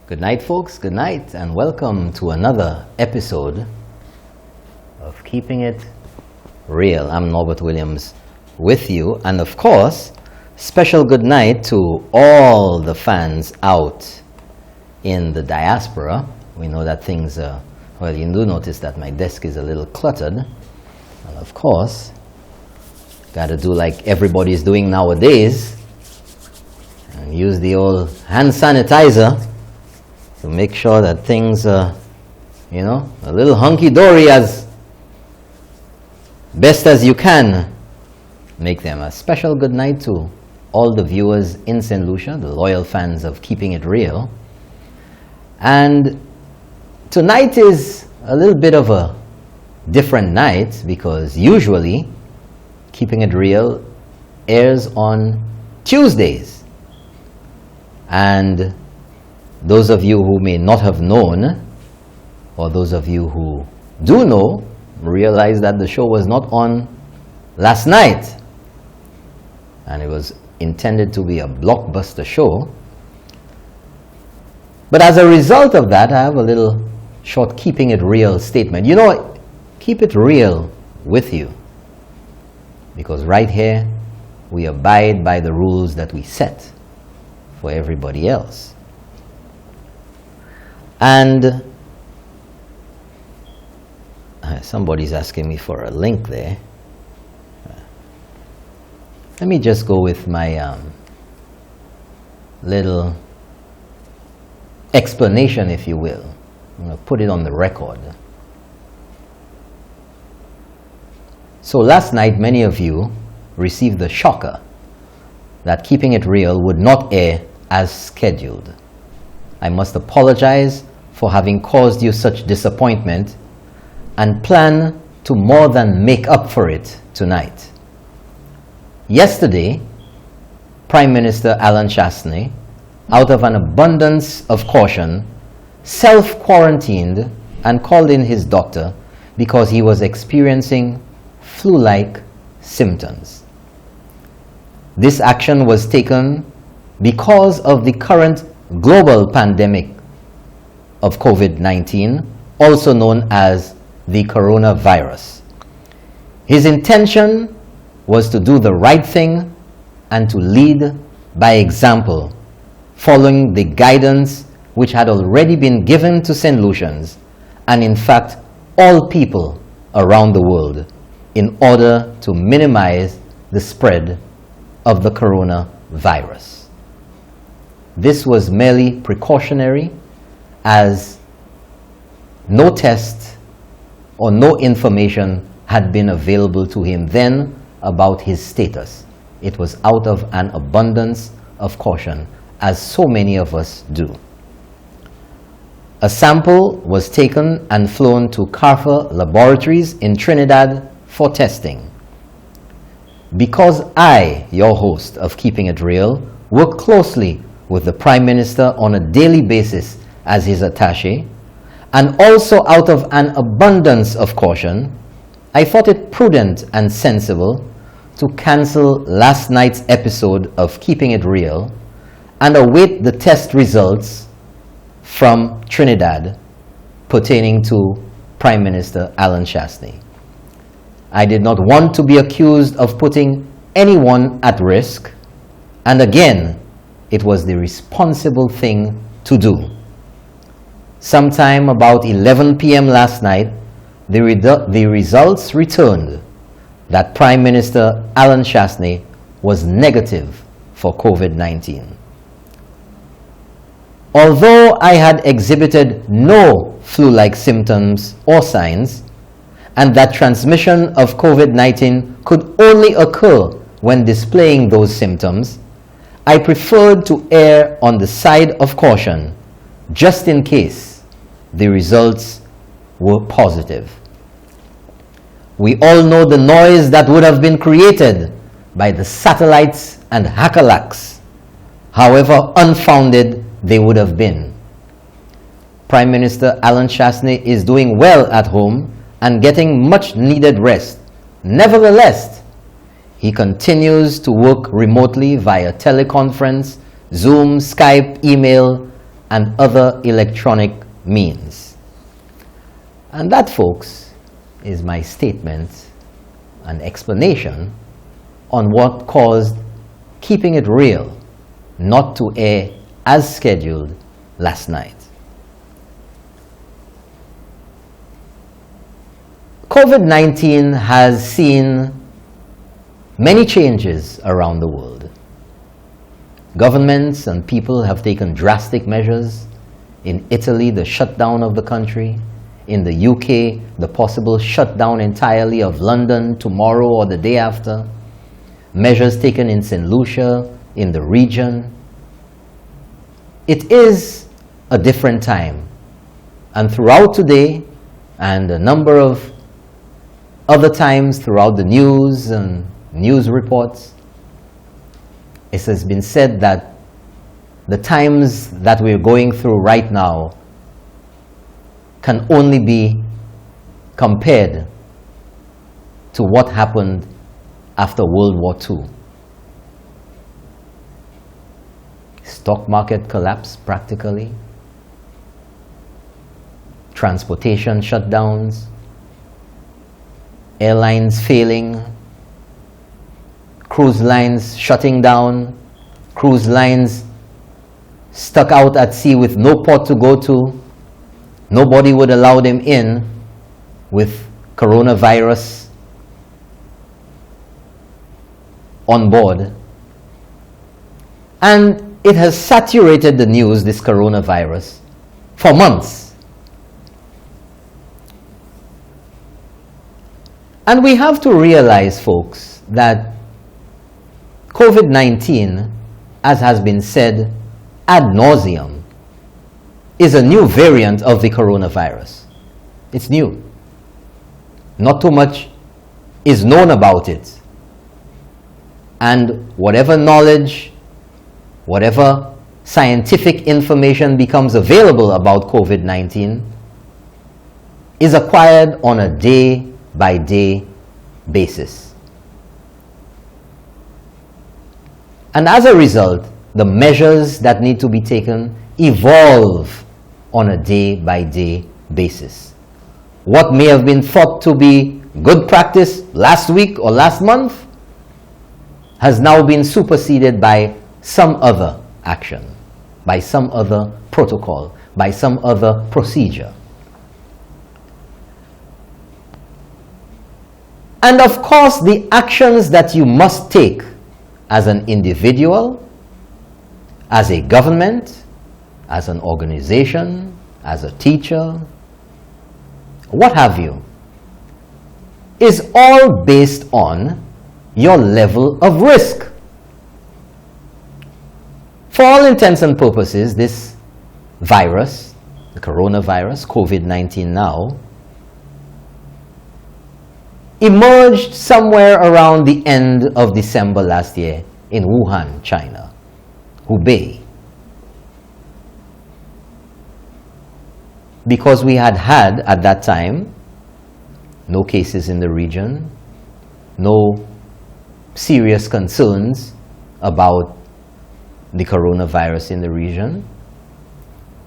Good night, folks. Good night, and welcome to another episode of Keeping It Real. I'm Norbert Williams with you, and of course, special good night to all the fans out in the diaspora. We know that things are, well, you do notice that my desk is a little cluttered. And of course, got to do like everybody's doing nowadays and use the old hand sanitizer to make sure that things are, a little hunky-dory as best as you can make them. A special good night to all the viewers in St. Lucia, the loyal fans of Keeping It Real. And tonight is a little bit of a different night because usually Keeping It Real airs on Tuesdays. And those of you who may not have known, or those of you who do know, realize that the show was not on last night. And it was intended to be a blockbuster show. But as a result of that, I have a little short Keeping It Real statement. Keep it real with you. Because right here, we abide by the rules that we set for everybody else. And somebody's asking me for a link there. Let me just go with my little explanation, if you will. I'm going to put it on the record. So last night, many of you received the shocker that Keeping It Real would not air as scheduled. I must apologize for having caused you such disappointment and plan to more than make up for it tonight. Yesterday, Prime Minister Alan Chastney, out of an abundance of caution, self-quarantined and called in his doctor because he was experiencing flu-like symptoms. This action was taken because of the current global pandemic of COVID-19, also known as the coronavirus. His intention was to do the right thing and to lead by example, following the guidance which had already been given to St. Lucians and in fact all people around the world in order to minimize the spread of the coronavirus. This was merely precautionary, as no test or no information had been available to him then about his status. It was out of an abundance of caution, as so many of us do. A sample was taken and flown to Carver Laboratories in Trinidad for testing. Because I, your host of Keeping It Real, work closely with the Prime Minister on a daily basis as his attaché, and also out of an abundance of caution, I thought it prudent and sensible to cancel last night's episode of Keeping It Real and await the test results from Trinidad pertaining to Prime Minister Alan Chastney. I did not want to be accused of putting anyone at risk, and again, it was the responsible thing to do. Sometime about 11 p.m. last night, the results returned that Prime Minister Alan Chastney was negative for COVID-19. Although I had exhibited no flu-like symptoms or signs, and that transmission of COVID-19 could only occur when displaying those symptoms, I preferred to err on the side of caution, just in case the results were positive. We all know the noise that would have been created by the satellites and hackalacks, however unfounded they would have been. Prime Minister Alan Chastney is doing well at home and getting much needed rest. Nevertheless, he continues to work remotely via teleconference, Zoom, Skype, email, and other electronic means. And that, folks, is my statement and explanation on what caused Keeping It Real not to air as scheduled last night. COVID-19 has seen many changes around the world. Governments and people have taken drastic measures. In Italy, the shutdown of the country. In the UK, the possible shutdown entirely of London tomorrow or the day after. Measures taken in St. Lucia, in the region. It is a different time. And throughout today, and a number of other times throughout the news and news reports, it has been said that the times that we're going through right now can only be compared to what happened after World War II. Stock market collapse practically, transportation shutdowns, airlines failing, cruise lines shutting down, cruise lines stuck out at sea with no port to go to. Nobody would allow them in with coronavirus on board. And it has saturated the news, this coronavirus, for months. And we have to realize, folks, that COVID-19, as has been said ad nauseum, is a new variant of the coronavirus. It's new. Not too much is known about it. And whatever knowledge, whatever scientific information becomes available about COVID-19 is acquired on a day-by-day basis. And as a result, the measures that need to be taken evolve on a day-by-day basis. What may have been thought to be good practice last week or last month has now been superseded by some other action, by some other protocol, by some other procedure. And of course, the actions that you must take as an individual, as a government, as an organization, as a teacher, what have you, is all based on your level of risk. For all intents and purposes, this virus, the coronavirus, COVID-19 now, emerged somewhere around the end of December last year in Wuhan, China, Hubei. Because we had at that time, no cases in the region, no serious concerns about the coronavirus in the region.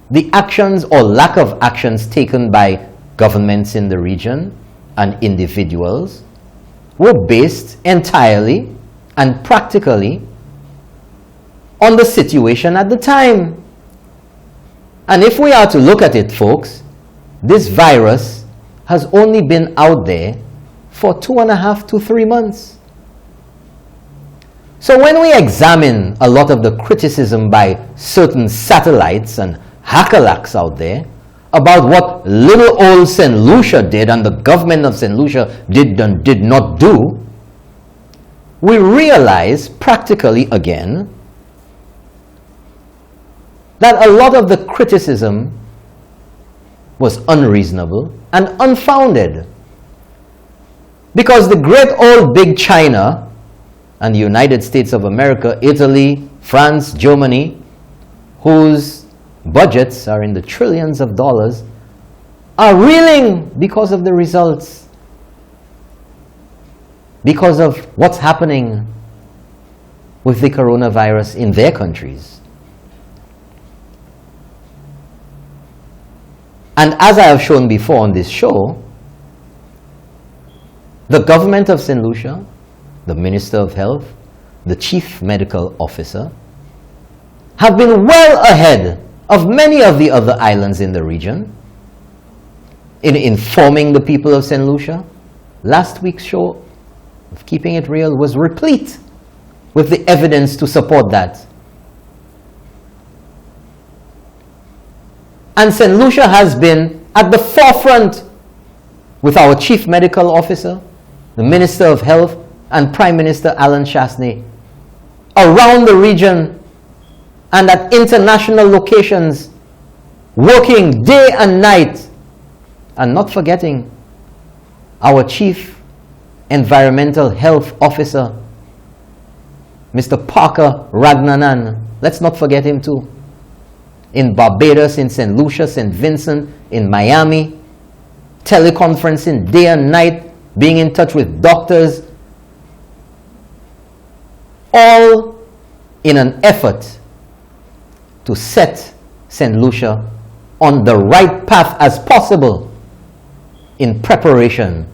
The actions or lack of actions taken by governments in the region and individuals were based entirely and practically on the situation at the time. And if we are to look at it, folks, this virus has only been out there for 2.5 to 3 months. So when we examine a lot of the criticism by certain satellites and hackalacks out there about what little old St. Lucia did and the government of St. Lucia did and did not do, we realize practically again that a lot of the criticism was unreasonable and unfounded. Because the great old big China and the United States of America, Italy, France, Germany, whose budgets are in the trillions of dollars, are reeling because of the results, because of what's happening with the coronavirus in their countries. And as I have shown before on this show, the government of St. Lucia, the Minister of Health, the Chief Medical Officer, have been well ahead of many of the other islands in the region in informing the people of St. Lucia. Last week's show of Keeping It Real was replete with the evidence to support that. And St. Lucia has been at the forefront with our Chief Medical Officer, the Minister of Health, and Prime Minister Alan Chasney around the region and at international locations, working day and night, and not forgetting our Chief Environmental Health Officer, Mr. Parker Ragnanan. Let's not forget him too. In Barbados, in St. Lucia, St. Vincent, in Miami, teleconferencing day and night, being in touch with doctors, all in an effort to set St. Lucia on the right path as possible in preparation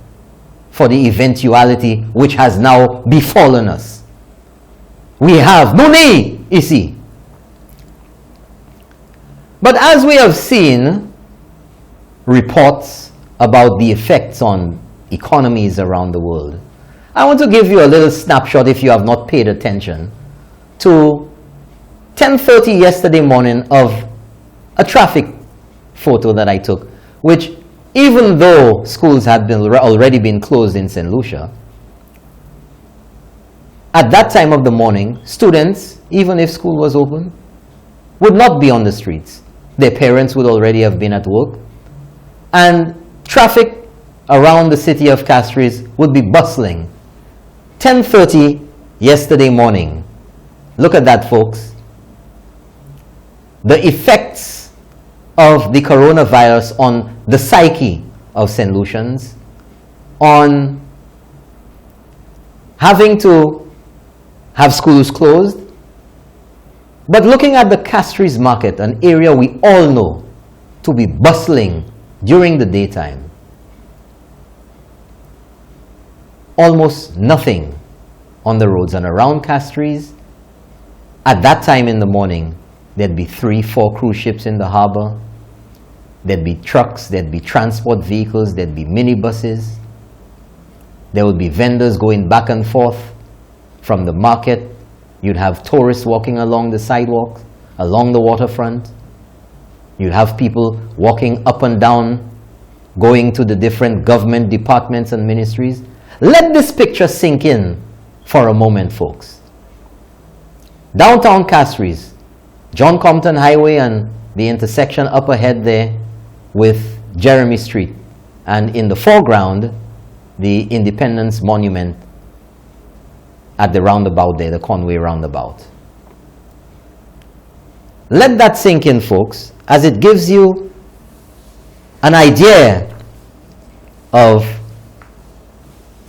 for the eventuality which has now befallen us. We have Muni Isi. But as we have seen reports about the effects on economies around the world, I want to give you a little snapshot, if you have not paid attention, to 10:30 yesterday morning of a traffic photo that I took, which, even though schools had already been closed in St. Lucia, at that time of the morning, students, even if school was open, would not be on the streets. Their parents would already have been at work, and traffic around the city of Castries would be bustling. 10:30 yesterday morning. Look at that, folks. The effects of the coronavirus on the psyche of St. Lucians, on having to have schools closed, but looking at the Castries market, an area we all know to be bustling during the daytime. Almost nothing on the roads, and around Castries, at that time in the morning, there'd be 3-4 cruise ships in the harbor. There'd be trucks, there'd be transport vehicles, there'd be minibuses. There would be vendors going back and forth from the market. You'd have tourists walking along the sidewalks, along the waterfront. You'd have people walking up and down, going to the different government departments and ministries. Let this picture sink in for a moment, folks. Downtown Castries, John Compton Highway and the intersection up ahead there with Jeremy Street, and in the foreground, the Independence Monument at the roundabout there, the Conway roundabout. Let that sink in, folks, as it gives you an idea of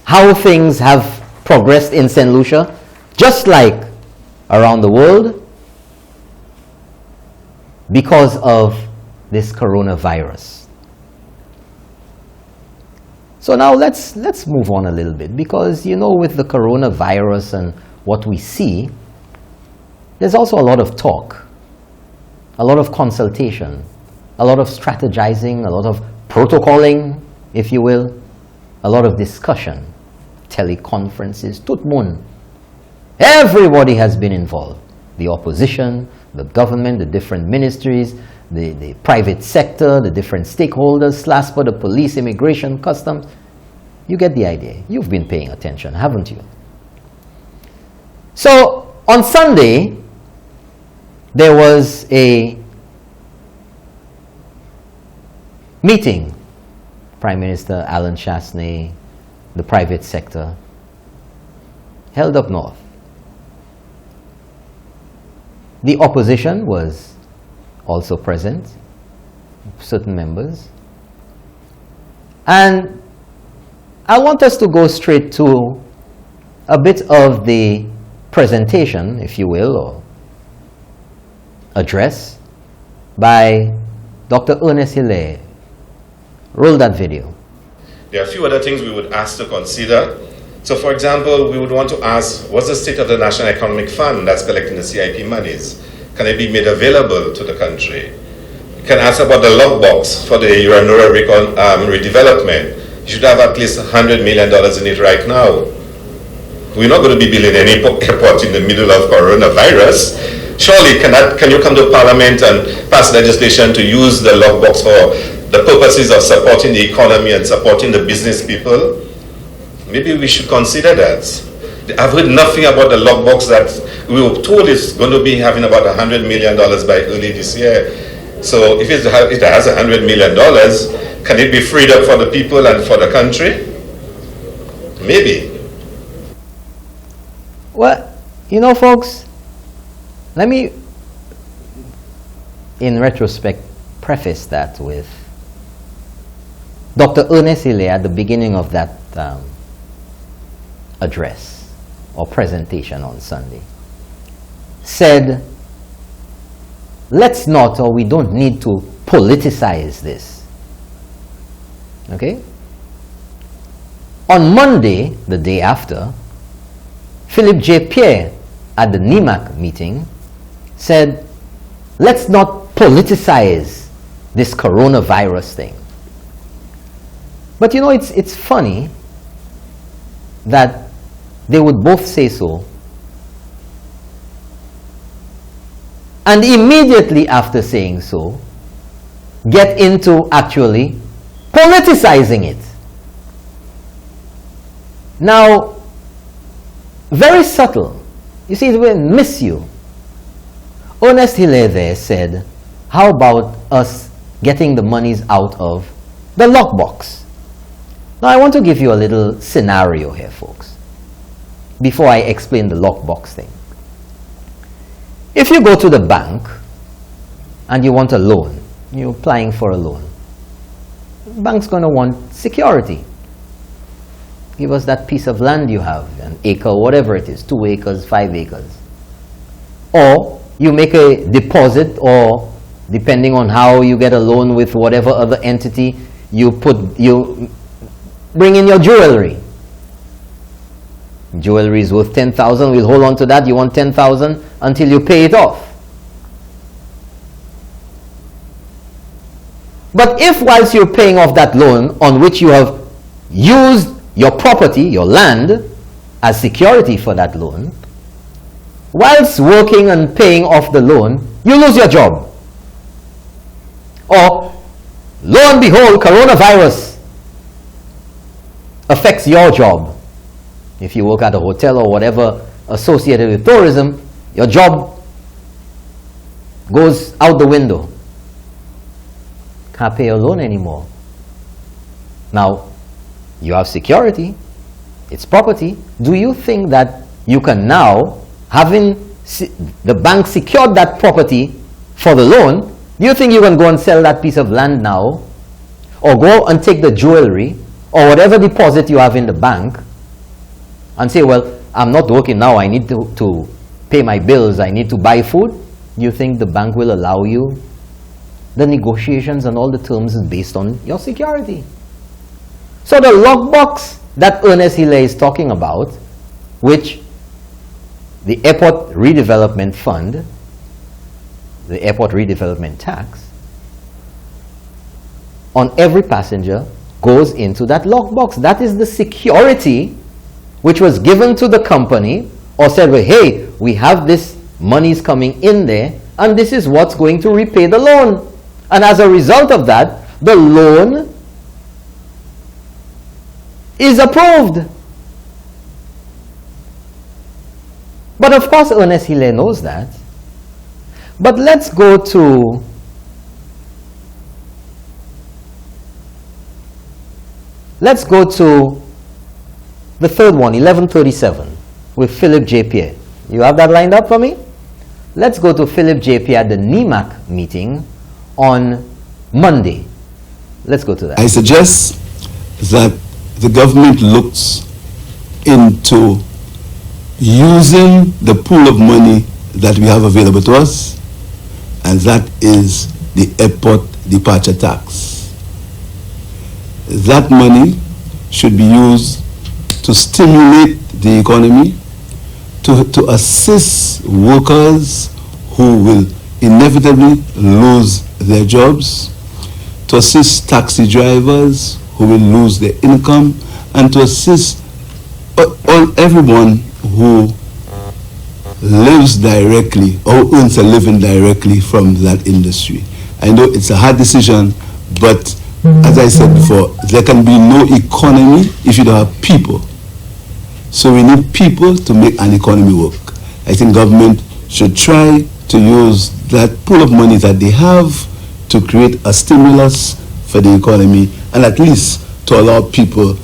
how things have progressed in St. Lucia, just like around the world, because of this coronavirus. So now let's move on a little bit, because, you know, with the coronavirus and what we see, there's also a lot of talk, a lot of consultation, a lot of strategizing, a lot of protocoling, if you will, a lot of discussion, teleconferences, tout moun. Everybody has been involved. The opposition, the government, the different ministries, the private sector, the different stakeholders, SLASPA, the police, immigration, customs. You get the idea. You've been paying attention, haven't you? So, on Sunday, there was a meeting. Prime Minister Alan Chasney, the private sector, held up north. The opposition was also present, certain members. And I want us to go straight to a bit of the presentation, if you will, or address by Dr. Ernest Hilaire, Roll that video. There are a few other things we would ask to consider. So for example, we would want to ask, what's the state of the National Economic Fund that's collecting the CIP monies? Can it be made available to the country? You can ask about the lockbox for the Uranura redevelopment. You should have at least $100 million in it right now. We're not going to be building any airport in the middle of coronavirus. Surely, can you come to Parliament and pass legislation to use the lockbox for the purposes of supporting the economy and supporting the business people? Maybe we should consider that. I've heard nothing about the lockbox that we were told is going to be having about $100 million by early this year. So if it has $100 million, can it be freed up for the people and for the country? Maybe. Well, you know, folks, let me, in retrospect, preface that with Dr. Ernest Hillay at the beginning of that address or presentation on Sunday said, let's not, or we don't need to politicize this. Okay? On Monday, the day after, Philip J. Pierre at the NEMAC meeting said, let's not politicize this coronavirus thing. But you know, it's funny that they would both say so, and immediately after saying so, get into actually politicizing it. Now, very subtle. You see, it will miss you. Ernest Hillay there said, how about us getting the monies out of the lockbox? Now, I want to give you a little scenario here, folks, before I explain the lockbox thing. If you go to the bank and you want a loan, you're applying for a loan, the bank's going to want security. Give us that piece of land you have, an acre, whatever it is, 2 acres, 5 acres. Or you make a deposit, or depending on how you get a loan with whatever other entity, you bring in your jewelry. Jewelry is worth 10,000, we'll hold on to that. You want 10,000 until you pay it off. But if whilst you're paying off that loan on which you have used your property, your land, as security for that loan, whilst working and paying off the loan, you lose your job. Or, lo and behold, coronavirus affects your job. If you work at a hotel or whatever associated with tourism, your job goes out the window. Can't pay your loan anymore. Now, you have security, it's property. Do you think that you can now, having the bank secured that property for the loan, do you think you can go and sell that piece of land now, or go and take the jewelry or whatever deposit you have in the bank and say, well, I'm not working now, I need to pay my bills, I need to buy food? Do you think the bank will allow you? The negotiations and all the terms is based on your security. So the lockbox that Ernest Hillay is talking about, which the Airport Redevelopment Fund, the Airport Redevelopment Tax, on every passenger goes into that lockbox. That is the security which was given to the company, or said, well, hey, we have this monies coming in there, and this is what's going to repay the loan. And as a result of that, the loan is approved. But of course, Ernest Hillay knows that. But let's go to the third one, 1137, with Philip J. Pierre. You have that lined up for me? Let's go to Philip J. Pierre at the NEMAC meeting on Monday. Let's go to that. I suggest that the government looks into using the pool of money that we have available to us, and that is the airport departure tax. that money should be used to stimulate the economy, to assist workers who will inevitably lose their jobs, to assist taxi drivers who will lose their income, and to assist everyone who lives directly or earns a living directly from that industry. I know it's a hard decision, but as I said before, there can be no economy if you don't have people. So we need people to make an economy work. I think government should try to use that pool of money that they have to create a stimulus for the economy, and at least to allow people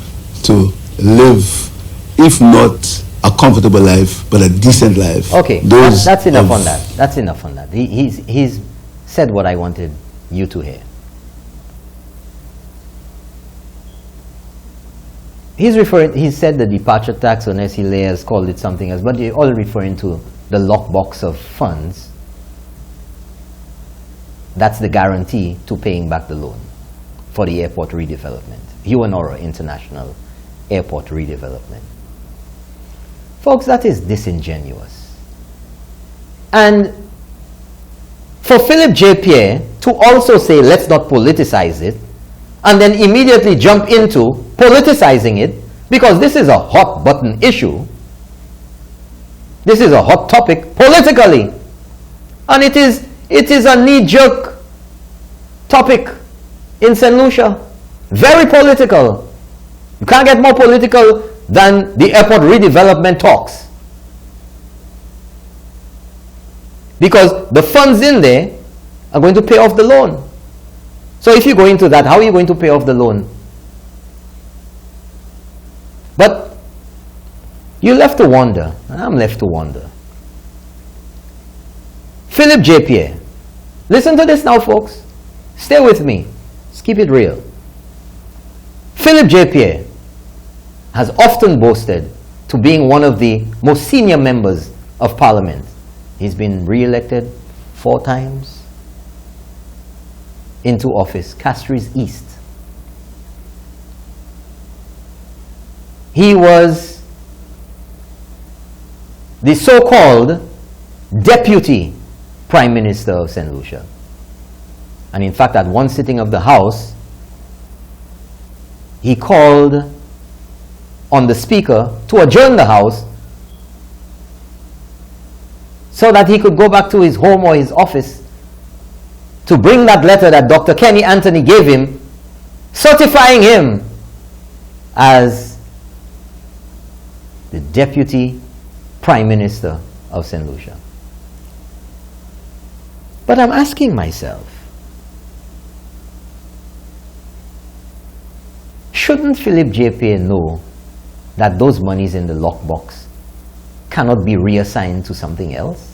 to live, if not a comfortable life, but a decent life. Okay, that's enough on that. That's enough on that. He's said what I wanted you to hear. He said the departure tax on SE layers, called it something else, but you're all referring to the lockbox of funds. That's the guarantee to paying back the loan for the airport redevelopment, UNORA International Airport redevelopment. Folks, that is disingenuous. And for Philip J. Pierre to also say, let's not politicize it, and then immediately jump into politicizing it, because this is a hot button issue. This is a hot topic politically. And it is a knee-jerk topic in St. Lucia. Very political. You can't get more political than the airport redevelopment talks. Because the funds in there are going to pay off the loan. So if you go into that, how are you going to pay off the loan? But you're left to wonder, and I'm left to wonder. Philip J. Pierre. Listen to this now, folks. Stay with me. Let's keep it real. Philip J. Pierre has often boasted to being one of the most senior members of Parliament. He's been re-elected 4 times into office, Castries East. He was the so-called Deputy Prime Minister of St. Lucia. And in fact, at one sitting of the House, he called on the Speaker to adjourn the House so that he could go back to his home or his office to bring that letter that Dr. Kenny Anthony gave him, certifying him as the Deputy Prime Minister of St. Lucia. But I'm asking myself, shouldn't Philip J. Pierre know that those monies in the lockbox cannot be reassigned to something else?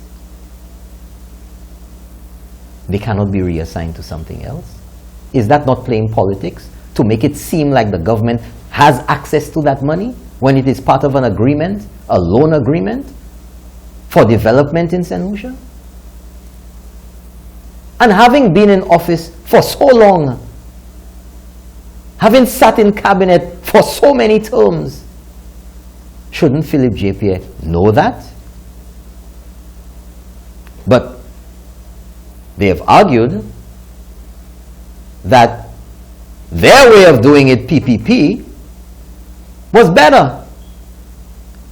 They cannot be reassigned to something else? Is that not playing politics to make it seem like the government has access to that money when it is part of an agreement, a loan agreement for development in St. Lucia? And having been in office for so long, having sat in cabinet for so many terms, shouldn't Philip J. Pierre know that? But they have argued that their way of doing it, PPP, was better.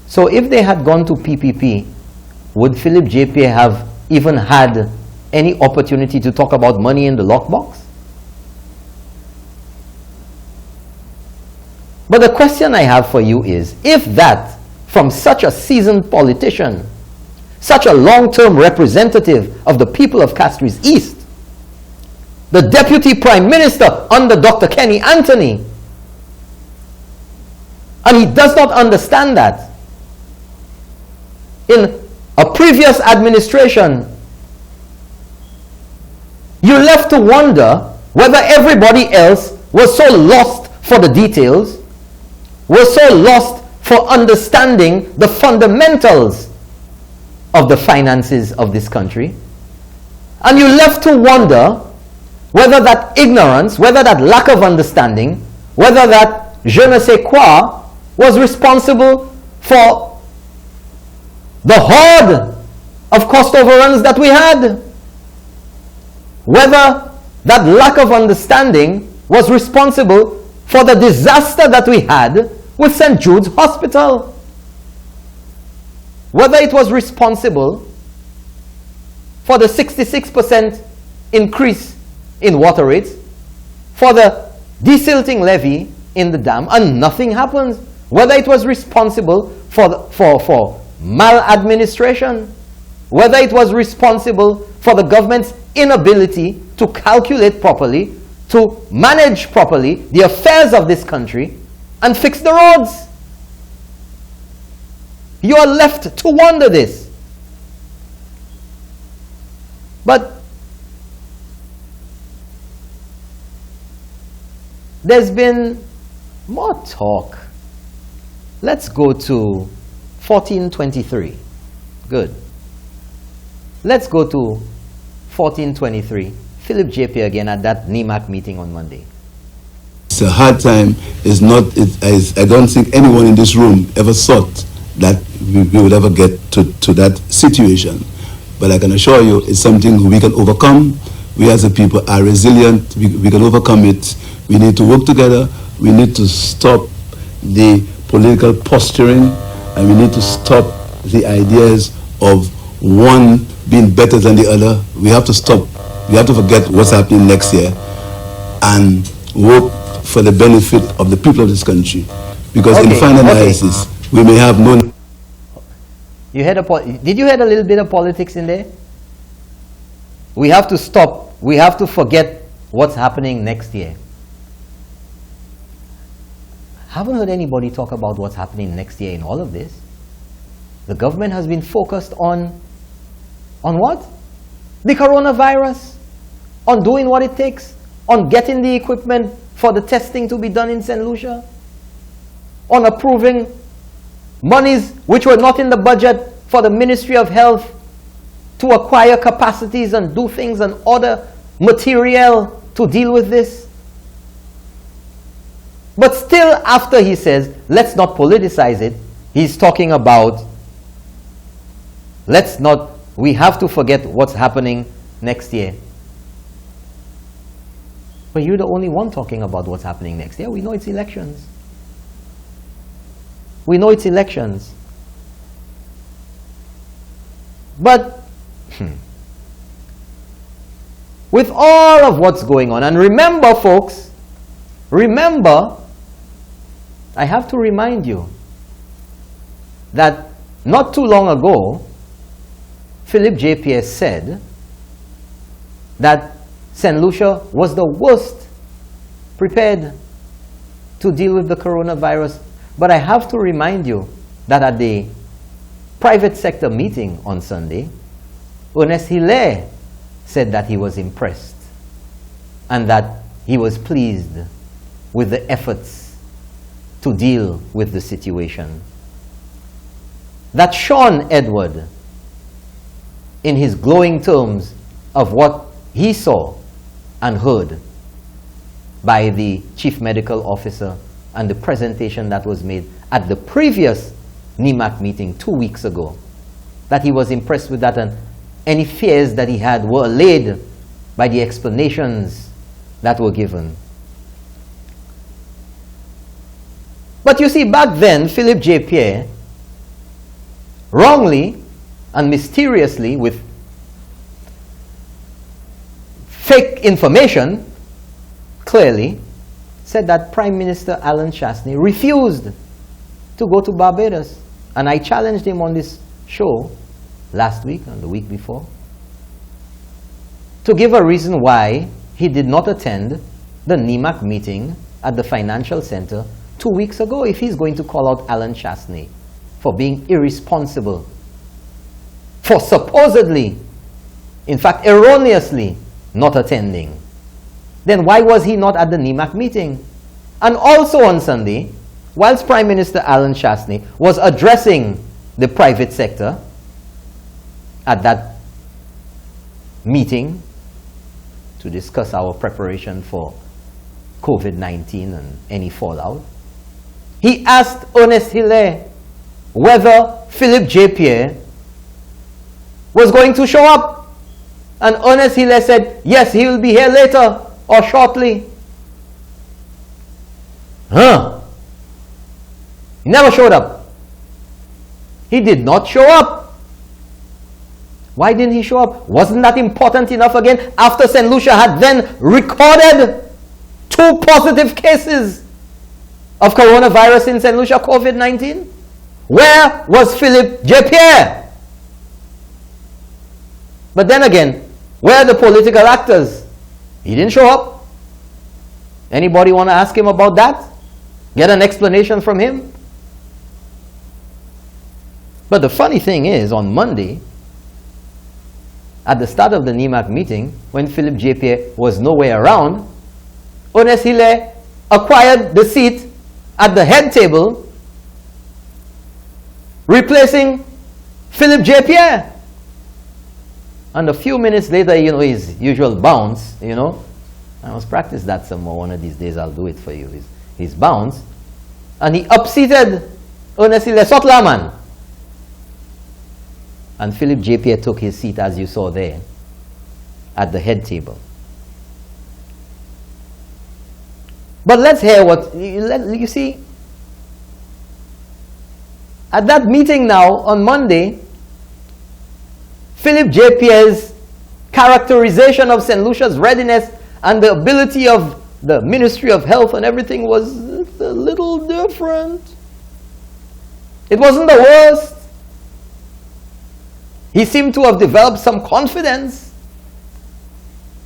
So if they had gone to PPP, would Philip J. Pierre have even had any opportunity to talk about money in the lockbox? But the question I have for you is, if that, from such a seasoned politician, such a long-term representative of the people of Castries East, the Deputy Prime Minister under Dr. Kenny Anthony, and he does not understand that, in a previous administration, you're left to wonder whether everybody else was so lost for the details, was so lost for understanding the fundamentals of the finances of this country. And you're left to wonder whether that ignorance, whether that lack of understanding whether that je ne sais quoi was responsible for the horde of cost overruns that we had, whether that lack of understanding was responsible for the disaster that we had with St. Jude's Hospital, whether it was responsible for the 66% increase in water rates, for the desilting levy in the dam, and nothing happens, whether it was responsible for maladministration, whether it was responsible for the government's inability to calculate properly, to manage properly the affairs of this country and fix the roads. You are left to wonder this. But there's been more talk. Let's go to 1423. Good. Let's go to 1423. Philip JP again at that NEMAC meeting on Monday. It's a hard time. It's not. I don't think anyone in this room ever thought that we would ever get to that situation. But I can assure you, it's something we can overcome. We as a people are resilient. We can overcome it. We need to work together. We need to stop the political posturing, and we need to stop the ideas of one being better than the other. We have to stop. We have to forget what's happening next year and work for the benefit of the people of this country. Because in final analysis, we may have no... You had did you have a little bit of politics in there? We have to stop. We have to forget what's happening next year. Haven't heard anybody talk about what's happening next year in all of this. The government has been focused on what? The coronavirus. On doing what it takes. On getting the equipment for the testing to be done in St. Lucia. On approving monies which were not in the budget for the Ministry of Health to acquire capacities and do things and order material to deal with this. But still, after he says, let's not politicize it, he's talking about, we have to forget what's happening next year. But you're the only one talking about what's happening next year. We know it's elections. We know it's elections. But with all of what's going on, and remember, folks, remember, I have to remind you that not too long ago, Philip JPS said that St. Lucia was the worst prepared to deal with the coronavirus. But I have to remind you that at the private sector meeting on Sunday, Ernest Hilaire said that he was impressed and that he was pleased with the efforts to deal with the situation. That Sean Edward, in his glowing terms of what he saw and heard by the chief medical officer and the presentation that was made at the previous NEMAC meeting 2 weeks ago, that he was impressed with that, and any fears that he had were allayed by the explanations that were given. But you see, back then, Philip J. Pierre, wrongly and mysteriously, with fake information, clearly, said that Prime Minister Alan Chastney refused to go to Barbados. And I challenged him on this show last week and the week before to give a reason why he did not attend the NEMAC meeting at the Financial Center 2 weeks ago, if he's going to call out Alan Chastney for being irresponsible, for supposedly, in fact erroneously, not attending. Then why was he not at the NEMAC meeting? And also on Sunday, whilst Prime Minister Alan Chastney was addressing the private sector at that meeting to discuss our preparation for COVID-19 and any fallout. He asked Ernest Hilaire whether Philip J. Pierre was going to show up. And Ernest Hilaire said, yes, he will be here later or shortly. He never showed up. He did not show up. Why didn't he show up? Wasn't that important enough again after St. Lucia had then recorded 2 positive cases of coronavirus in St. Lucia, COVID-19? Where was Philip J. Pierre? But then again, where are the political actors? He didn't show up. Anybody want to ask him about that? Get an explanation from him? But the funny thing is, on Monday, at the start of the NEMAC meeting, when Philip J. Pierre was nowhere around, Ernest Hilaire acquired the seat at the head table, replacing Philip J. Pierre. And a few minutes later, his usual bounce, I must practice that some more. One of these days I'll do it for you. His bounce. And he upseated Ernest Hilaire Sotlaman. And Philip J. Pierre took his seat, as you saw there, at the head table. But let's hear what, you see, at that meeting now on Monday, Philip J. Pierre's characterization of St. Lucia's readiness and the ability of the Ministry of Health and everything was a little different. It wasn't the worst. He seemed to have developed some confidence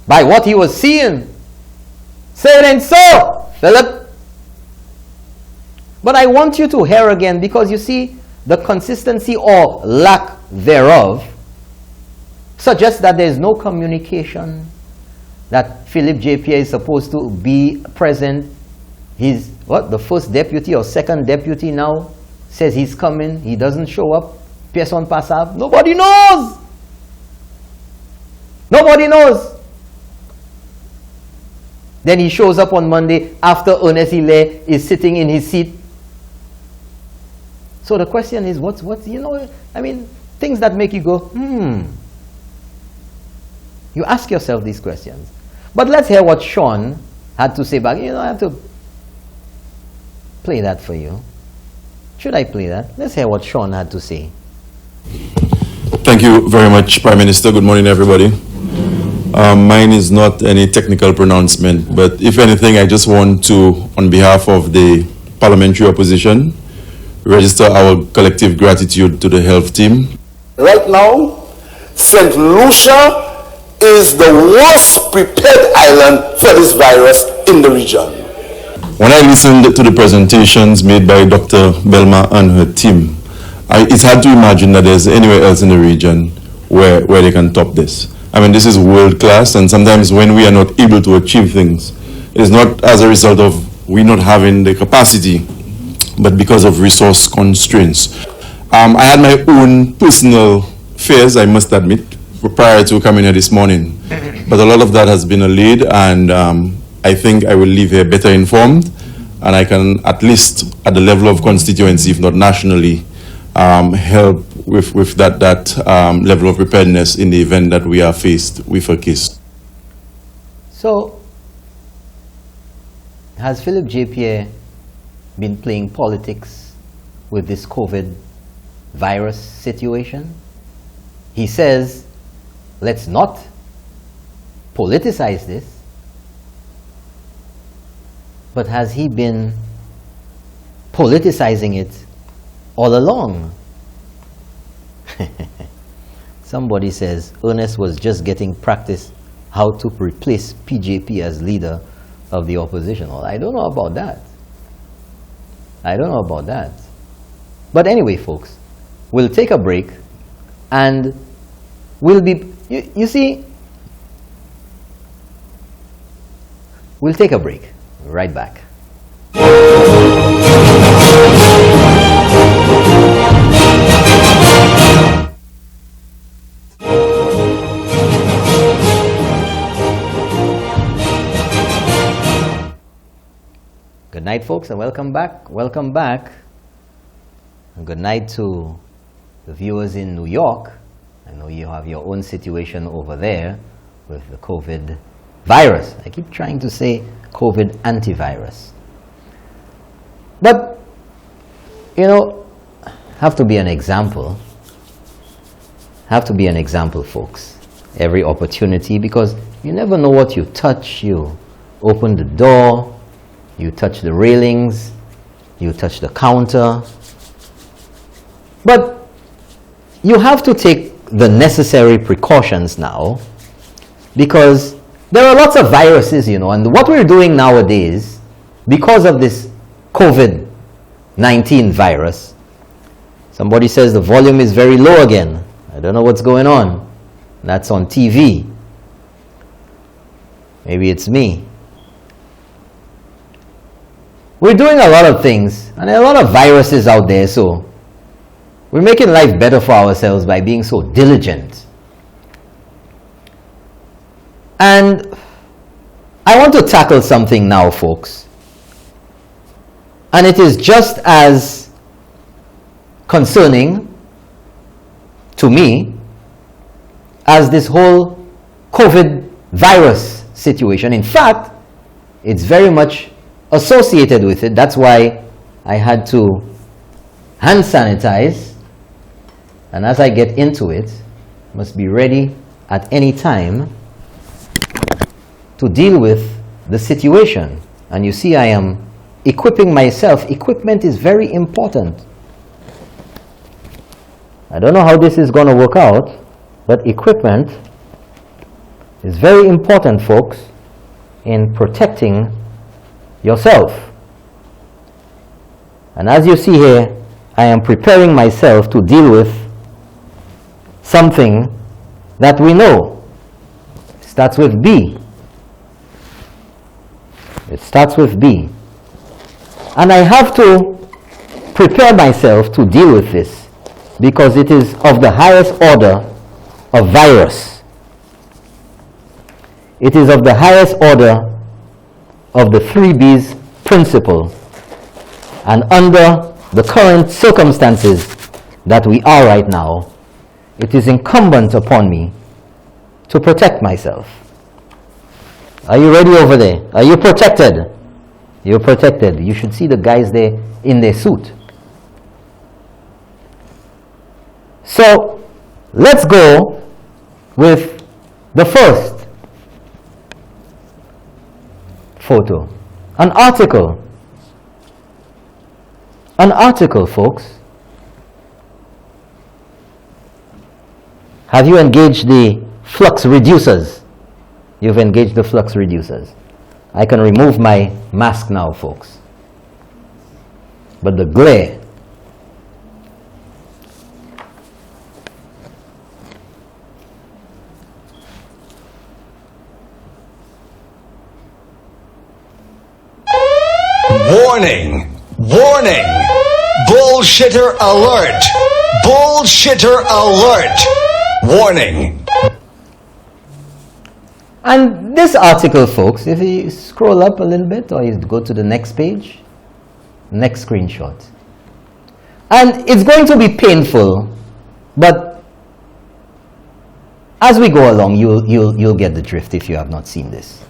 by what he was seeing. Say it ain't so, Philip. But I want you to hear again, because you see, the consistency or lack thereof suggests that there is no communication, that Philip J. Pierre is supposed to be present. He's, the first deputy or second deputy now says he's coming. He doesn't show up. Person pass up. Nobody knows. Nobody knows. Then he shows up on Monday after Ernest Hilaire is sitting in his seat. So the question is, what's things that make you go, You ask yourself these questions. But let's hear what Sean had to say back. I have to play that for you. Should I play that? Let's hear what Sean had to say. Thank you very much, Prime Minister. Good morning, everybody. Mine is not any technical pronouncement, but if anything, I just want to, on behalf of the parliamentary opposition, register our collective gratitude to the health team. Right now, St. Lucia is the worst prepared island for this virus in the region. When I listened to the presentations made by Dr. Belma and her team, it's hard to imagine that there's anywhere else in the region where they can top this. This is world class, and sometimes when we are not able to achieve things, it's not as a result of we not having the capacity, but because of resource constraints. I had my own personal fears, I must admit, prior to coming here this morning. But a lot of that has been allayed, and I think I will leave here better informed, and I can, at least at the level of constituency, if not nationally, help with that level of preparedness in the event that we are faced with a case. So, has Philip J. Pierre been playing politics with this COVID virus situation? He says, let's not politicize this. But has he been politicizing it all along? Somebody says Ernest was just getting practice how to replace PJP as leader of the opposition. Well, I don't know about that. I don't know about that. But anyway, folks, we'll take a break and we'll be, you see, we'll take a break. Right back. night, folks, and welcome back. Welcome back. And good night to the viewers in New York. I know you have your own situation over there with the COVID virus. I keep trying to say COVID antivirus. But, you know, have to be an example. Have to be an example, folks. Every opportunity, because you never know what you touch. You open the door, you touch the railings, you touch the counter. But you have to take the necessary precautions now, because there are lots of viruses, you know, and what we're doing nowadays, because of this COVID-19 virus, somebody says the volume is very low again. I don't know what's going on. That's on TV. Maybe it's me. We're doing a lot of things, and there are a lot of viruses out there, so we're making life better for ourselves by being so diligent. And I want to tackle something now, folks. And it is just as concerning to me as this whole COVID virus situation. In fact, it's very much associated with it. That's why I had to hand sanitize. And as I get into it, must be ready at any time to deal with the situation. And you see, I am equipping myself. Equipment is very important. I don't know how this is going to work out, but equipment is very important, folks, in protecting yourself. And as you see here, I am preparing myself to deal with something that we know. It starts with B. It starts with B. And I have to prepare myself to deal with this, because it is of the highest order of virus. It is of the highest order of the 3B's principle. And under the current circumstances that we are right now, it is incumbent upon me to protect myself. Are you ready over there? Are you protected? You're protected. You should see the guys there in their suit. So, let's go with the first photo. An article. An article, folks. Have you engaged the flux reducers? You've engaged the flux reducers. I can remove my mask now, folks. But the glare. Warning! Warning! Bullshitter alert! Bullshitter alert! Warning! And this article, folks, if you scroll up a little bit or you go to the next page, next screenshot. And it's going to be painful, but as we go along, you'll get the drift if you have not seen this.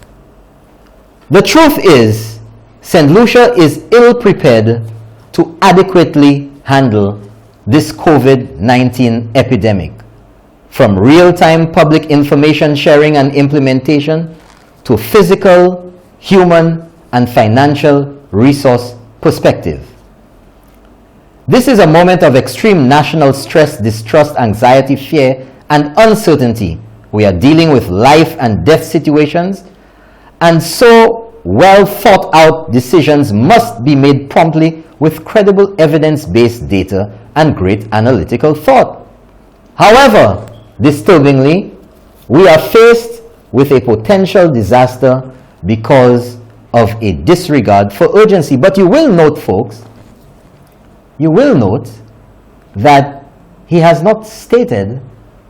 The truth is, St. Lucia is ill prepared to adequately handle this COVID-19 epidemic, from real-time public information sharing and implementation to physical, human, and financial resource perspective. This is a moment of extreme national stress, distrust, anxiety, fear, and uncertainty. We are dealing with life and death situations, and so well thought out decisions must be made promptly with credible evidence-based data and great analytical thought. However, disturbingly, we are faced with a potential disaster because of a disregard for urgency. But you will note, folks, you will note that he has not stated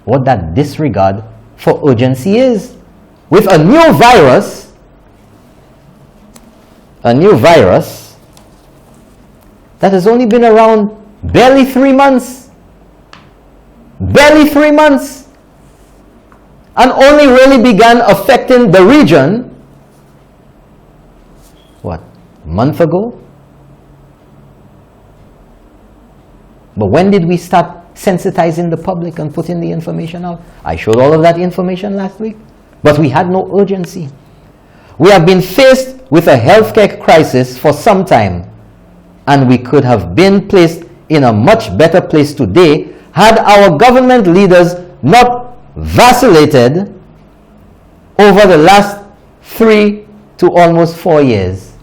what that disregard for urgency is. With a new virus, that has only been around barely 3 months. Barely 3 months. And only really began affecting the region, what, a month ago? But when did we start sensitizing the public and putting the information out? I showed all of that information last week, but we had no urgency. We have been faced with a healthcare crisis for some time, and we could have been placed in a much better place today had our government leaders not vacillated over the last 3 to almost 4 years.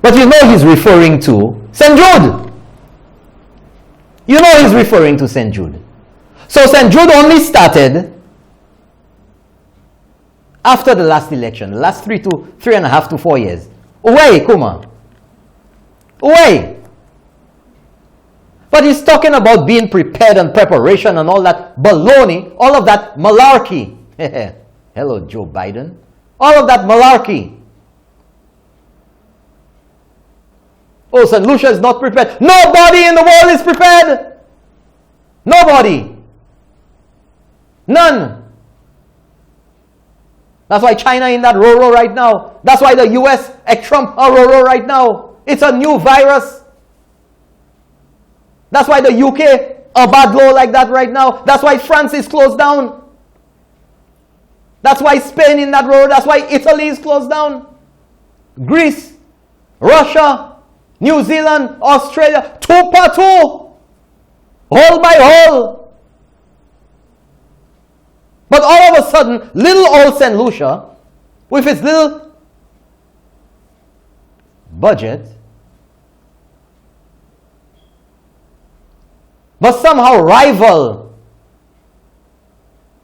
But you know he's referring to St. Jude. You know he's referring to St. Jude. So St. Jude only started after the last election, the last 3.5 to 4 years. Away, Kuma. Away. But he's talking about being prepared and preparation and all that baloney, all of that malarkey. Hello, Joe Biden. All of that malarkey. Oh, St. Lucia is not prepared. Nobody in the world is prepared. Nobody. None. That's why China in that row right now. That's why the US Trump are row right now. It's a new virus. That's why the UK are bad low like that right now. That's why France is closed down. That's why Spain in that row. That's why Italy is closed down. Greece, Russia, New Zealand, Australia, 2 per 2. Hole by hole. But all of a sudden, little old St. Lucia, with its little budget, but somehow rival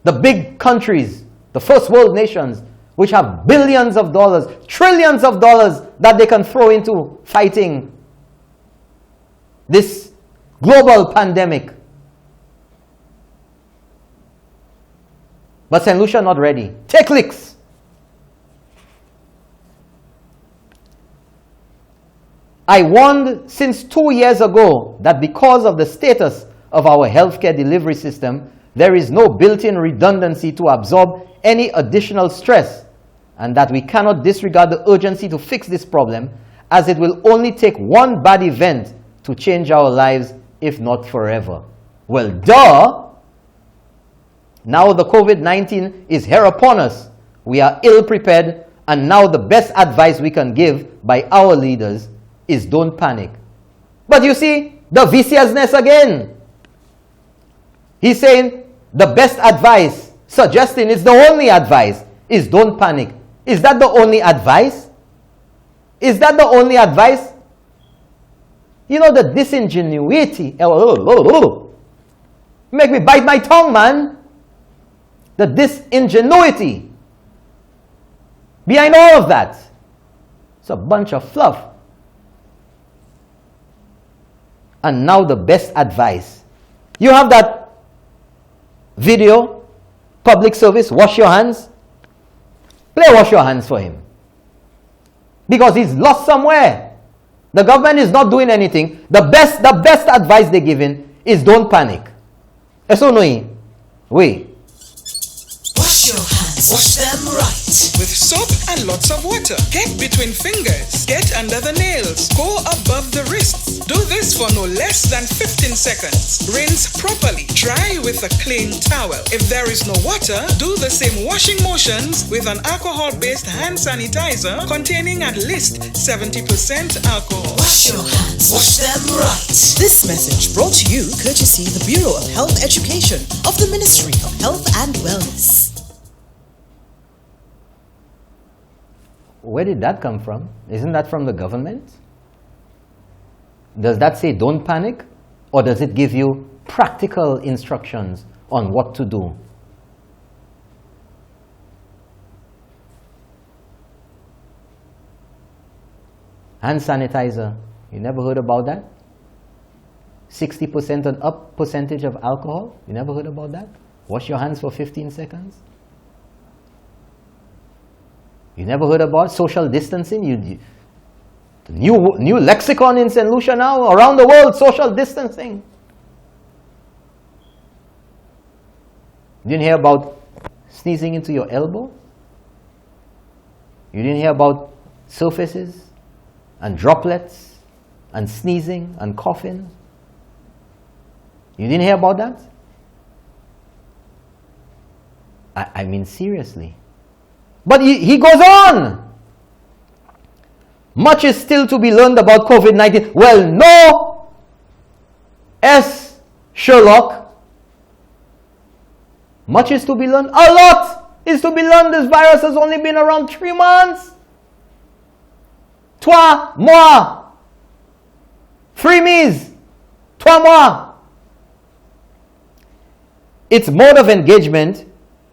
the big countries, the first world nations, which have billions of dollars, trillions of dollars that they can throw into fighting this global pandemic. But St. Lucia not ready. Take licks. I warned since 2 years ago that because of the status of our healthcare delivery system, there is no built-in redundancy to absorb any additional stress, and that we cannot disregard the urgency to fix this problem, as it will only take one bad event to change our lives, if not forever. Well, duh! Now the COVID-19 is here upon us. We are ill-prepared, and now the best advice we can give by our leaders is don't panic. But you see, the viciousness again. He's saying the best advice, suggesting it's the only advice, is don't panic. Is that the only advice? Is that the only advice? You know, the disingenuity. Make me bite my tongue, man. The disingenuity behind all of that. It's a bunch of fluff. And now the best advice. You have that video, public service, wash your hands. Play wash your hands for him. Because he's lost somewhere. The government is not doing anything. The best advice they're giving is don't panic. Eso no es. Wait. Wash your hands. Wash them right. With soap and lots of water. Get between fingers. Get under the nails. Go above the wrists. Do this for no less than 15 seconds. Rinse properly. Dry with a clean towel. If there is no water, do the same washing motions with an alcohol-based hand sanitizer containing at least 70% alcohol. Wash your hands. Wash them right. This message brought to you courtesy the Bureau of Health Education of the Ministry of Health and Wellness. Where did that come from? Isn't that from the government? Does that say don't panic? Or does it give you practical instructions on what to do? Hand sanitizer. You never heard about that? 60% and up percentage of alcohol. You never heard about that? Wash your hands for 15 seconds. You never heard about social distancing? The new lexicon in St. Lucia now, around the world, social distancing. You didn't hear about sneezing into your elbow? You didn't hear about surfaces and droplets and sneezing and coughing? You didn't hear about that? I mean, seriously. But he goes on. Much is still to be learned about COVID-19. Well, no, S. Sherlock. Much is to be learned. A lot is to be learned. This virus has only been around 3 months. 3 mois. 3 meses. 3 mois. Its mode of engagement,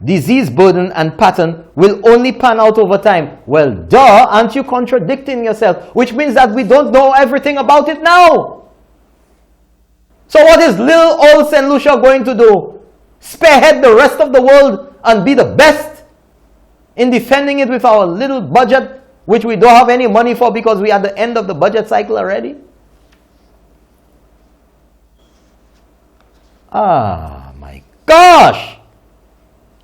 disease burden and pattern will only pan out over time. Well, duh, aren't you contradicting yourself? Which means that we don't know everything about it now. So what is little old St. Lucia going to do? Spearhead the rest of the world and be the best in defending it with our little budget, which we don't have any money for because we are at the end of the budget cycle already? Ah, my gosh!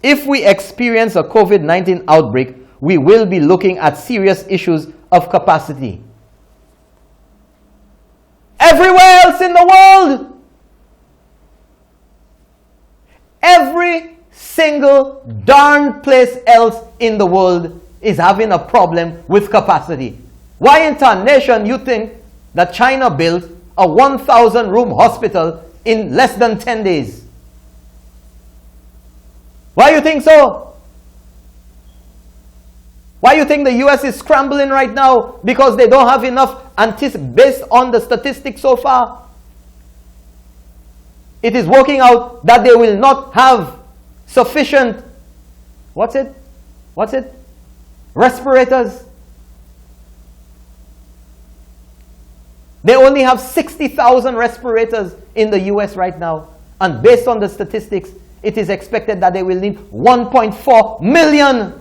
If we experience a COVID-19 outbreak, we will be looking at serious issues of capacity. Everywhere else in the world, every single darn place else in the world is having a problem with capacity. Why in tarnation you think that China built a 1,000 room hospital in less than 10 days? Why you think so? Why you think the US is scrambling right now because they don't have enough based on the statistics so far? It is working out that they will not have sufficient, respirators. They only have 60,000 respirators in the US right now. And based on the statistics, it is expected that they will need 1.4 million.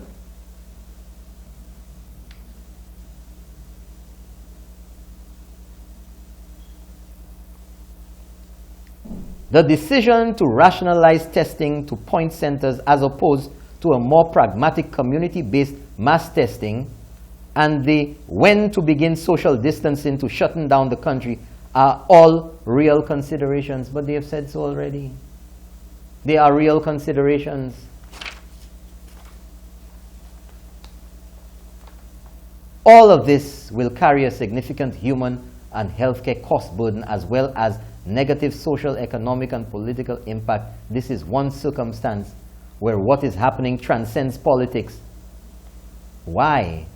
The decision to rationalize testing to point centers as opposed to a more pragmatic community-based mass testing and the when to begin social distancing to shutting down the country are all real considerations. But they have said so already. They are real considerations. All of this will carry a significant human and healthcare cost burden as well as negative social, economic, and political impact. This is one circumstance where what is happening transcends politics. Why?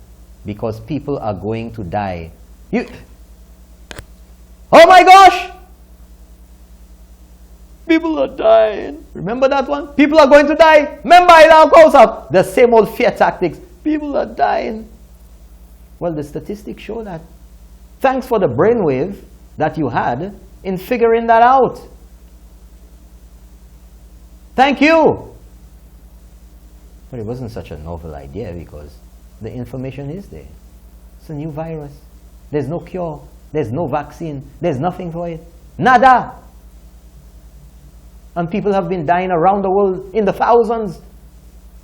Because people are going to die. Oh my gosh! People are dying. Remember that one? People are going to die. Remember the same old fear tactics. People are dying. Well, the statistics show that. Thanks for the brainwave that you had in figuring that out. Thank you. But it wasn't such a novel idea because the information is there. It's a new virus. There's no cure. There's no vaccine. There's nothing for it. Nada. And people have been dying around the world in the thousands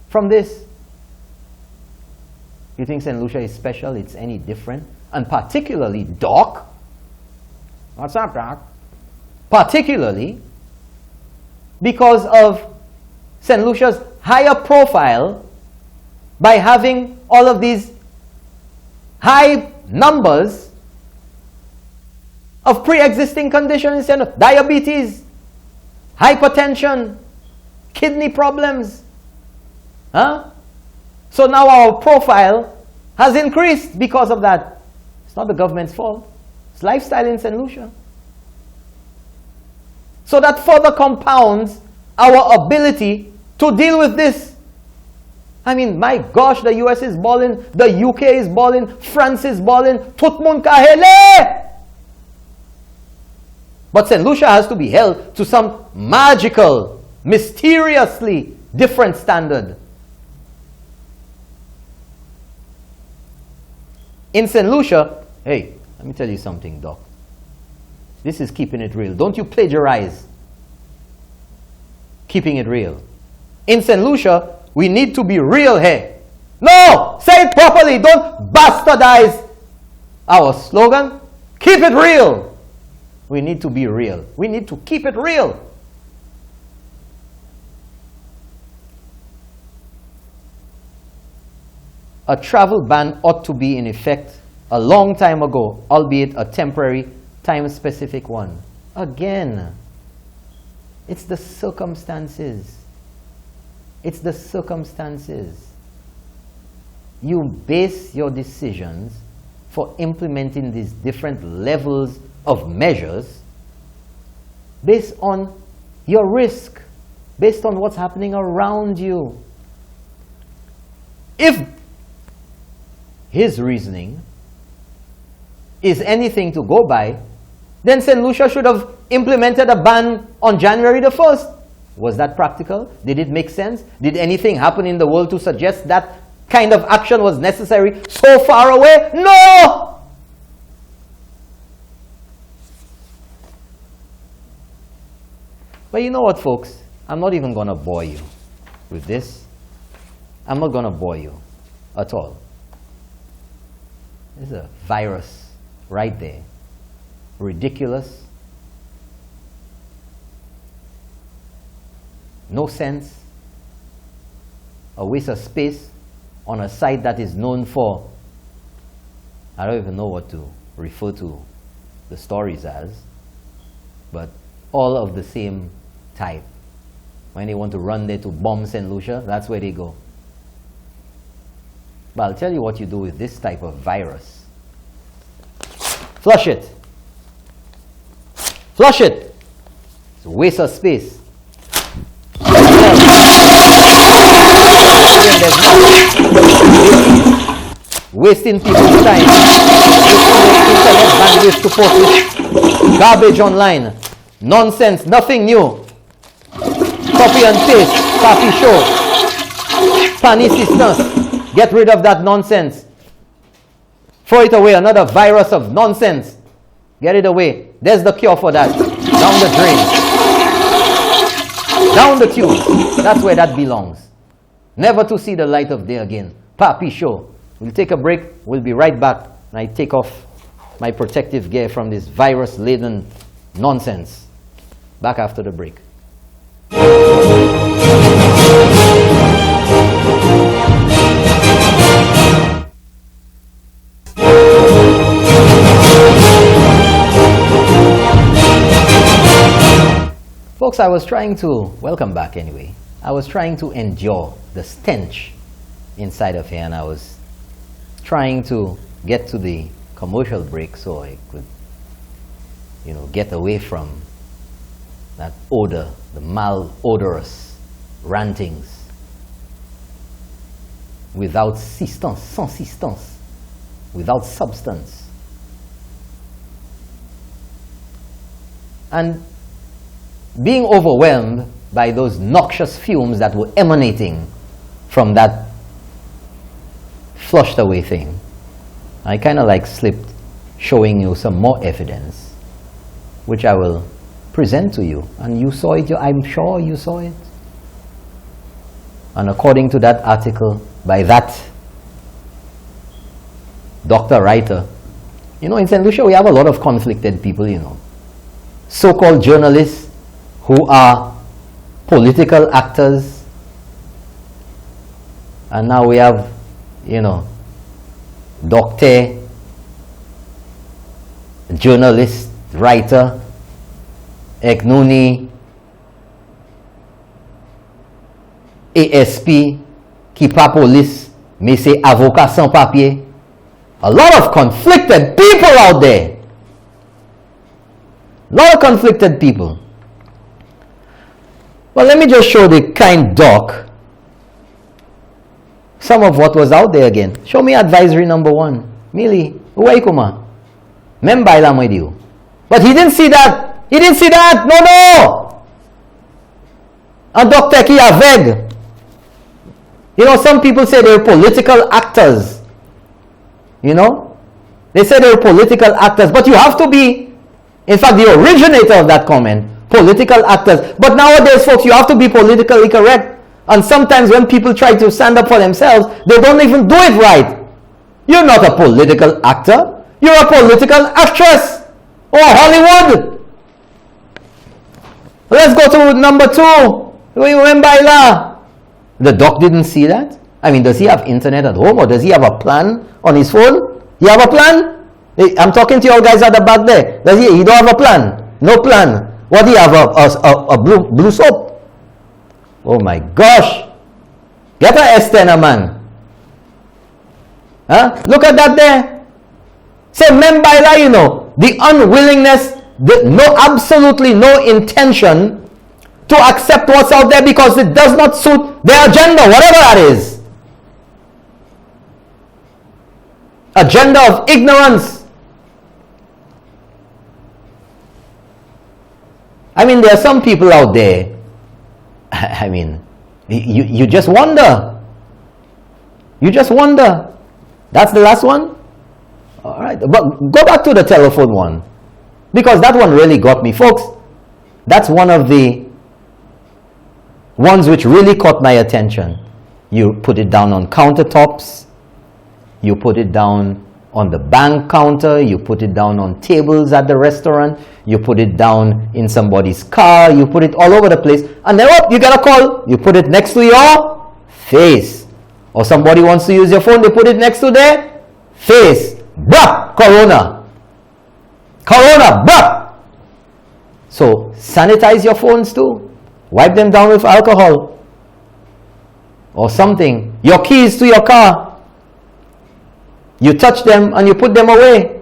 from this. You think St. Lucia is special? It's any different? And particularly, Doc. What's up, Doc? Particularly because of St. Lucia's higher profile by having all of these high numbers of pre-existing conditions, diabetes, hypertension, kidney problems. So now our profile has increased because of that. It's not the government's fault. It's lifestyle in St. Lucia. So that further compounds our ability to deal with this. I mean, my gosh, the US is balling, the UK is balling, France is balling, tout moun kahele! But St. Lucia has to be held to some magical, mysteriously different standard. In St. Lucia, hey, Let me tell you something, Doc. This is keeping it real. Don't you plagiarize. Keeping it real. In St. Lucia, we need to be real here. No! Say it properly. Don't bastardize our slogan. Keep it real. We need to be real. We need to keep it real. A travel ban ought to be in effect a long time ago, albeit a temporary, time-specific one. Again, it's the circumstances. It's the circumstances. You base your decisions for implementing these different levels of measures based on your risk, based on what's happening around you. If his reasoning is anything to go by, then St. Lucia should have implemented a ban on January the 1st. Was that practical? Did it make sense? Did anything happen in the world to suggest that kind of action was necessary so far away? No! But you know what, folks? I'm not even going to bore you with this. I'm not going to bore you at all. There's a virus right there. Ridiculous. No sense. A waste of space on a site that is known for, I don't even know what to refer to the stories as, but all of the same type. When they want to run there to bomb St. Lucia, that's where they go. But I'll tell you what you do with this type of virus. Flush it. Flush it. It's a waste of space. Wasting people's time. Wasting internet bandwidth to post garbage online. Nonsense. Nothing new. Copy and paste. Copy show. Panicistance. Get rid of that nonsense. Throw it away. Another virus of nonsense. Get it away. There's the cure for that. Down the drain. Down the tube. That's where that belongs. Never to see the light of day again. Papi show. We'll take a break. We'll be right back. And I take off my protective gear from this virus-laden nonsense. Back after the break. Folks, I was trying to, welcome back anyway, I was trying to endure the stench inside of here, and I was trying to get to the commercial break so I could, get away from that odor, the malodorous rantings, without substance, sans substance, without substance. And being overwhelmed by those noxious fumes that were emanating from that flushed away thing, I kind of slipped showing you some more evidence, which I will present to you. And you saw it, I'm sure you saw it. And according to that article by that doctor writer, in St. Lucia we have a lot of conflicted people, so-called journalists who are political actors, and now we have, doctor, journalist, writer, Egnuni, ASP, qui pas police, mais c'est avocat sans papier. A lot of conflicted people out there. A lot of conflicted people. Well, let me just show the kind doc some of what was out there again. Show me advisory number 1. Mili, uwai kuma. Memba ilam with you. But he didn't see that. He didn't see that. No. A doctor ki aveg. Some people say they're political actors. They They say they're political actors, but you have to be, in fact, the originator of that comment, political actors. But nowadays, folks, you have to be politically correct. And sometimes when people try to stand up for themselves, they don't even do it right. You're not a political actor. You're a political actress. Or Hollywood. Let's go to number 2. The doc didn't see that. I mean, does he have internet at home, or does he have a plan on his phone? You have a plan? I'm talking to you all guys at the back there. Does he don't have a plan? No plan. What do you have? A blue soap? Oh my gosh. Get a S10, man. Huh? Look at that there. Say, membaila, you know, the unwillingness, absolutely no intention to accept what's out there because it does not suit their agenda, whatever that is. Agenda of ignorance. I mean, there are some people out there, I mean, you just wonder. You just wonder. That's the last one? All right. But go back to the telephone one. Because that one really got me. Folks, that's one of the ones which really caught my attention. You put it down on countertops. You put it down on the bank counter. You put it down on tables at the restaurant. You put it down in somebody's car. You put it all over the place. And then what? You get a call. You put it next to your face. Or somebody wants to use your phone. They put it next to their face. Bah! Corona. Corona. Bah! So sanitize your phones too. Wipe them down with alcohol. Or something. Your keys to your car. You touch them and you put them away.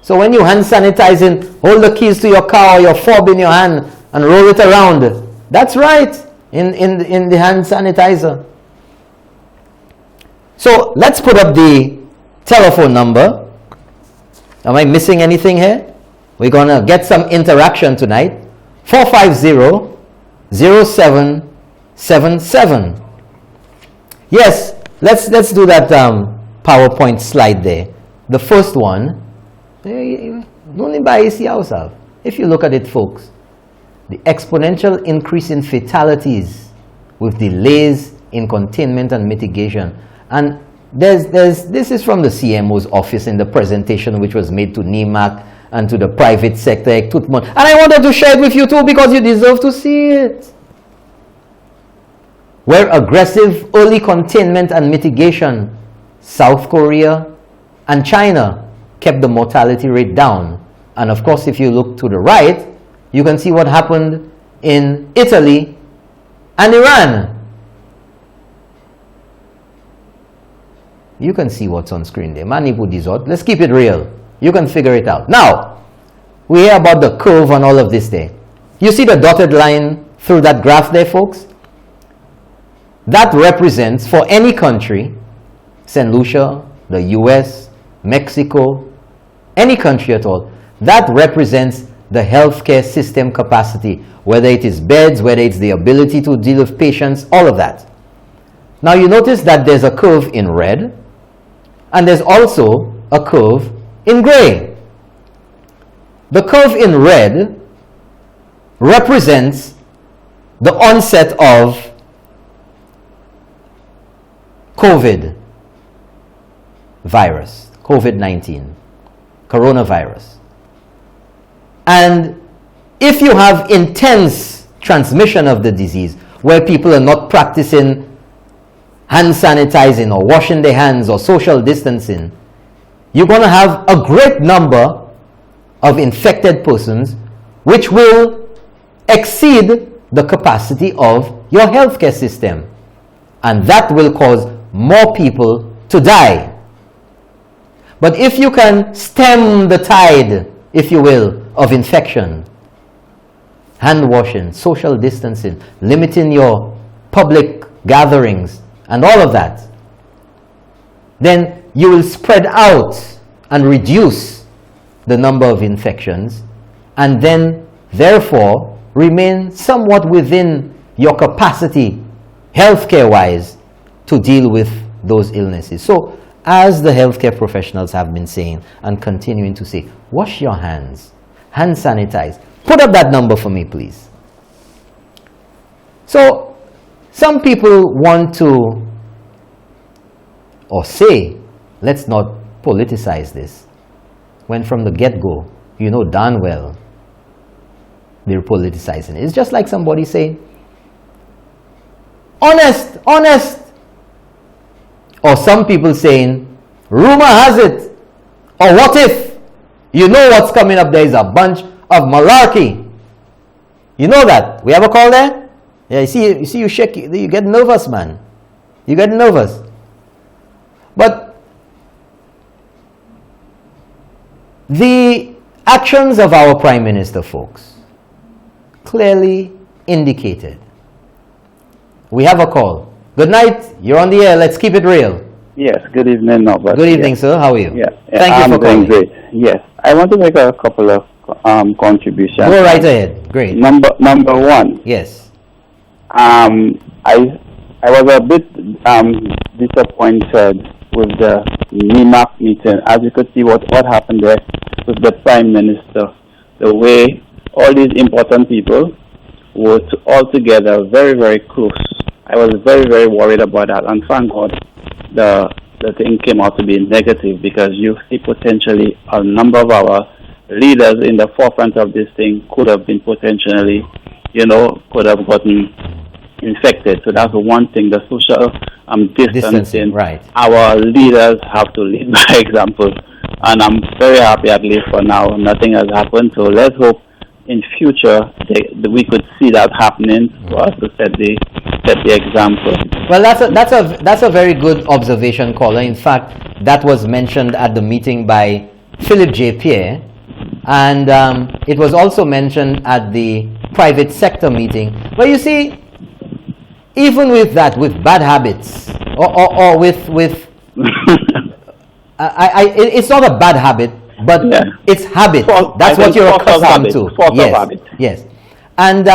So when you hand sanitizing, hold the keys to your car or your fob in your hand and roll it around. That's right. In the hand sanitizer. So let's put up the telephone number. Am I missing anything here? We're going to get some interaction tonight. 450-0777. Yes, let's do that PowerPoint slide there. The first one, only by yourself. If you look at it, folks, the exponential increase in fatalities with delays in containment and mitigation. And this is from the CMO's office in the presentation which was made to NEMAC and to the private sector. And I wanted to share it with you too because you deserve to see it. Where aggressive early containment and mitigation, South Korea and China kept the mortality rate down. And of course, if you look to the right, you can see what happened in Italy and Iran. You can see what's on screen there. Let's keep it real. You can figure it out. Now, we hear about the curve and all of this there. You see the dotted line through that graph there, folks? That represents, for any country, St. Lucia, the US, Mexico, any country at all, that represents the healthcare system capacity, whether it is beds, whether it's the ability to deal with patients, all of that. Now you notice that there's a curve in red, and there's also a curve in gray. The curve in red represents the onset of COVID virus, COVID-19, coronavirus. And if you have intense transmission of the disease, where people are not practicing hand sanitizing or washing their hands or social distancing, you're going to have a great number of infected persons which will exceed the capacity of your healthcare system. And that will cause more people to die. But if you can stem the tide, if you will, of infection, hand washing, social distancing, limiting your public gatherings, and all of that, then you will spread out and reduce the number of infections, and then therefore remain somewhat within your capacity, healthcare-wise, to deal with those illnesses. So as the healthcare professionals have been saying and continuing to say, wash your hands, hand sanitize. Put up that number for me, please. So, some people want to, or say, let's not politicize this, when from the get-go, you know darn well they're politicizing it. It's just like somebody saying, honest, honest. Or some people saying, rumor has it, or what if? You know what's coming up there is a bunch of malarkey. You know that. We have a call there? Yeah, you see you shake, you get nervous, man. You get nervous. But the actions of our Prime Minister, folks, clearly indicated. We have a call. Good night. You're on the air. Let's keep it real. Yes. Good evening, Norbert. Good evening, sir. How are you? Yeah. Thank you for calling. I'm doing great. Yes. I want to make a couple of contributions. Go right ahead. Great. Number one. Yes. I was a bit disappointed with the NEMAC meeting. As you could see, what happened there with the Prime Minister, the way all these important people were all together, very, very close. I was very, very worried about that, and thank God the thing came out to be negative, because you see potentially a number of our leaders in the forefront of this thing could have been potentially, could have gotten infected. So that's one thing, the social distancing. Right. Our leaders have to lead by example, and I'm very happy, at least for now, nothing has happened. So let's hope in future we could see that happening for us to set the example. Well, that's a very good observation, caller. In fact, that was mentioned at the meeting by Philip J. Pierre, and it was also mentioned at the private sector meeting. But you see, even with that, with bad habits, or with it's not a bad habit, but it's habit. That's what you're accustomed to. Yes. And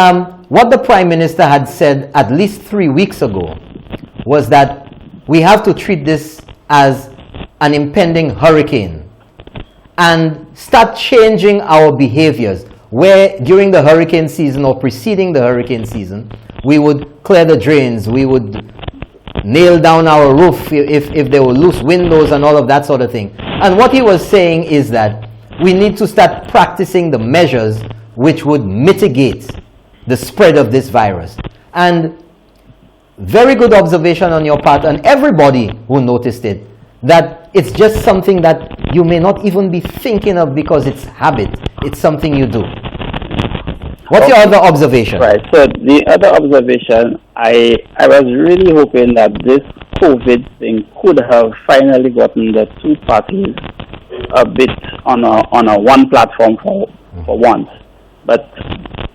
what the Prime Minister had said at least 3 weeks ago was that we have to treat this as an impending hurricane and start changing our behaviors, where during the hurricane season or preceding the hurricane season, we would clear the drains, we would nail down our roof if there were loose windows and all of that sort of thing. And what he was saying is that we need to start practicing the measures which would mitigate the spread of this virus. And very good observation on your part, and everybody who noticed it, that it's just something that you may not even be thinking of because it's habit. It's something you do. What's your other observation? Right. So the other observation, I was really hoping that this COVID thing could have finally gotten the two parties a bit on a one platform for once, but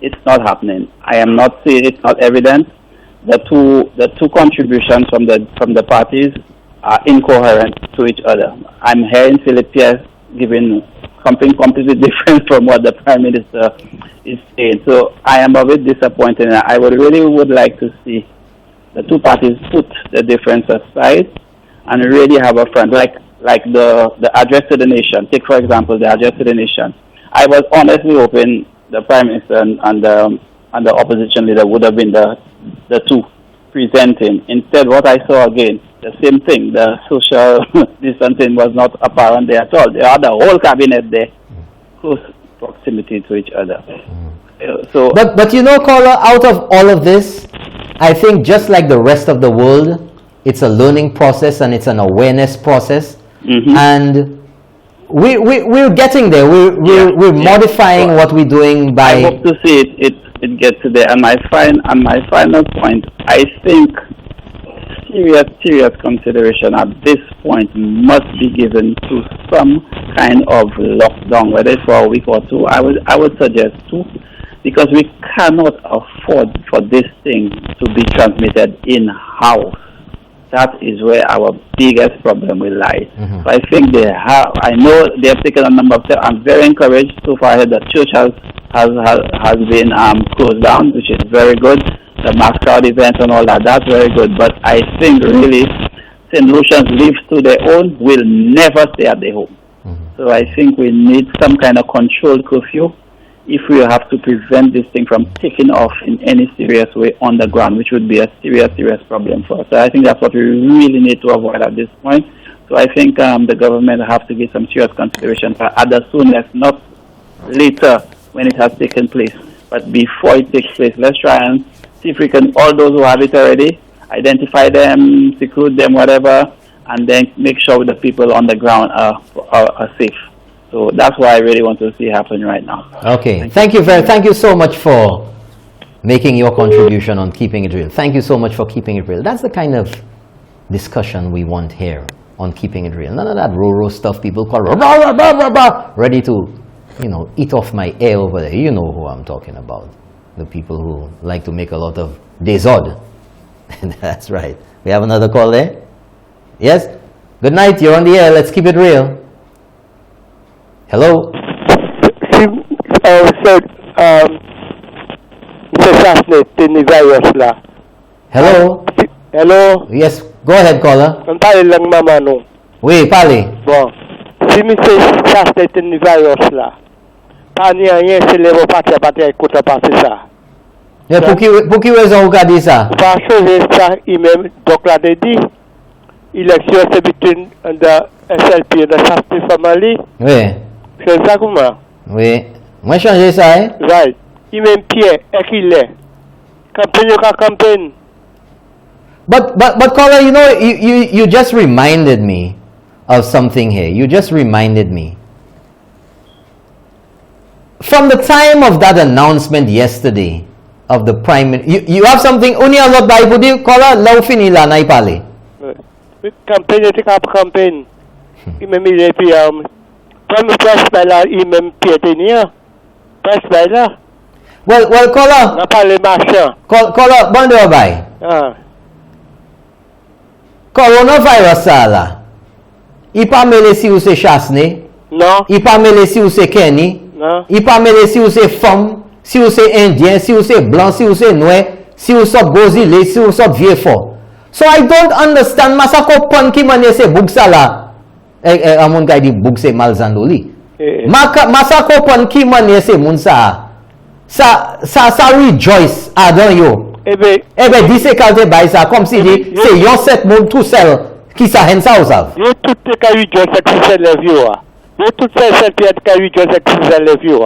it's not happening. I am not seeing, it's not evident. The two contributions from the parties are incoherent to each other. I'm hearing Philip Pierre giving something completely different from what the Prime Minister is saying. So I am a bit disappointed. I would like to see the two parties put the difference aside and really have a front, like the address to the nation. Take, for example, the address to the nation. I was honestly hoping the Prime Minister and the opposition leader would have been the two presenting. Instead, what I saw again, the same thing. The social distancing was not apparent there at all. They had the whole cabinet there, close proximity to each other. So, but you know, caller, out of all of this, I think just like the rest of the world, it's a learning process and it's an awareness process, and we're getting there. We're modifying what we're doing by. I hope to see it get to there. And my final point, I think serious consideration at this point must be given to some kind of lockdown, whether it's for a week or two. I would suggest 2, because we cannot afford for this thing to be transmitted in-house. That is where our biggest problem will lie. So I think I know they have taken a number of steps. I'm very encouraged so far that the church has been closed down, which is very good. The mass crowd events and all that, that's very good. But I think really St. Lucians live to their own will never stay at their home. So I think we need some kind of controlled curfew if we have to prevent this thing from taking off in any serious way on the ground, which would be a serious problem for us. So I think that's what we really need to avoid at this point. So I think the government have to give some serious consideration for at the soonest, not later when it has taken place, but before it takes place. Let's try and see if we can, all those who have it already, identify them, seclude them, whatever, and then make sure the people on the ground are safe. So that's what I really want to see happen right now. Okay, thank you so much for making your contribution on keeping it real. Thank you so much for keeping it real. That's the kind of discussion we want here on keeping it real. None of that roro stuff people call rah, rah, rah, rah, rah, ready to, eat off my ear over there. You know who I'm talking about. The people who like to make a lot of désordre. That's right. We have another call there? Yes? Good night, you're on the air. Let's keep it real. Hello? Hello? Hello? Yes, go ahead, caller. Ang pali lang mama no. Oui, pali. Bon. Si mi se chaste ten virus la. Pa ni rien se levo pati écoute passer ça. Mais pour qui raison vous avez dit ça? Parce que ça, il même donc là de dit élection c'est between the SLP et the chaste family. Oui. C'est ça comment? Oui. Moi changer ça hein? Right. Il même Pierre et qu'il est. Campagne. But caller, you just reminded me of something here. You just reminded me. From the time of that announcement yesterday of the Prime Minister, you have something, unia lot ba ibudi caller, lau fini la na ipali. Campagne, campagne. Il même il est puis comme presse by la, il même piétenia. Presse by la. Well, caller. Na parle machin. Caller, bon de bay. Coronavirus ça là. Il pas mêlé si ou c'est chasné. Non. Il pas mêlé si ou c'est Kenny. Non. Il pas mêlé si ou c'est femme, si ou c'est indien, si ou c'est blanc, si ou c'est noir, si ou c'est gozilé, si ou c'est vieux fort. So I don't understand masako pan ki manye se bouk ça là. Amon kay di bouk se malzandoli. Masako pan ki manye se moun ça. Ça rejoice adon yo. Ebe di se kalte bay ça comme si di c'est yon set moun tout seul qui ça hen ça ou ça. Yo tout te ka rejoice se le vieux. Yo tout se pied ka rejoice se le vieux.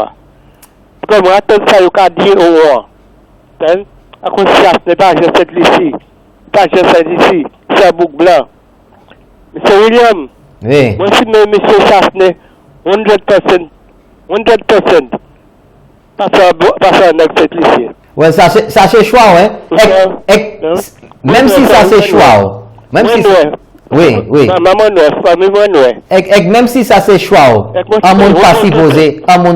Comme attend ça yo ka di o. Then a conscience ne pas je cette ici. Pas je cette ici. C'est bouc blanc. Monsieur William. Oui. Moi si monsieur Chasne 100%. Pas ça cette ici. Ouais, ça c'est choix, hein. Même si ça c'est choix, même si oui. Même si ça c'est choix, un monde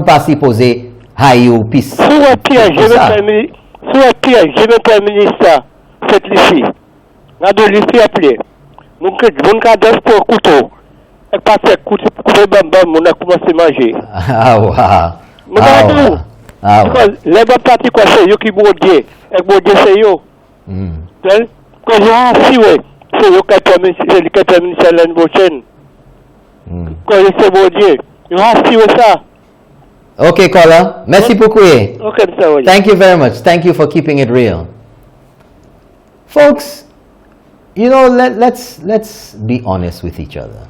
pas supposé, haï ou pis. Sous un piège, je me termine ça, cette ici. On a de l'effet appelé. Donc, on a des pour couteau. Et pas faire couper bambam, on a commencé à manger. Ah, ouais. Les bonnes parties quoi c'est yo qui bodier et bodier c'est yo quand yo si ouais c'est yo qui termine l'année prochaine quand c'est bodier yo si ouais ça. Okay, caller, merci beaucoup. Okay, sorry. Thank you very much. Thank you for keeping it real, folks. Let's be honest with each other.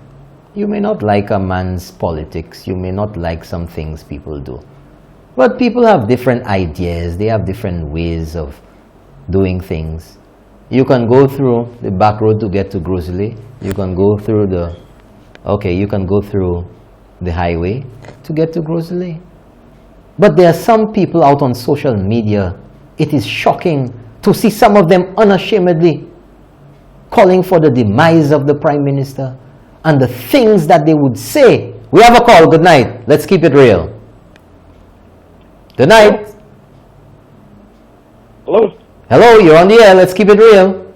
You may not like a man's politics, you may not like some things people do. But people have different ideas, they have different ways of doing things. You can go through the back road to get to Grosley. You can go through the highway to get to Grosley. But there are some people out on social media, it is shocking to see some of them unashamedly calling for the demise of the Prime Minister and the things that they would say. We have a call, good night. Let's keep it real. Good night. Hello. Hello, you're on the air. Let's keep it real.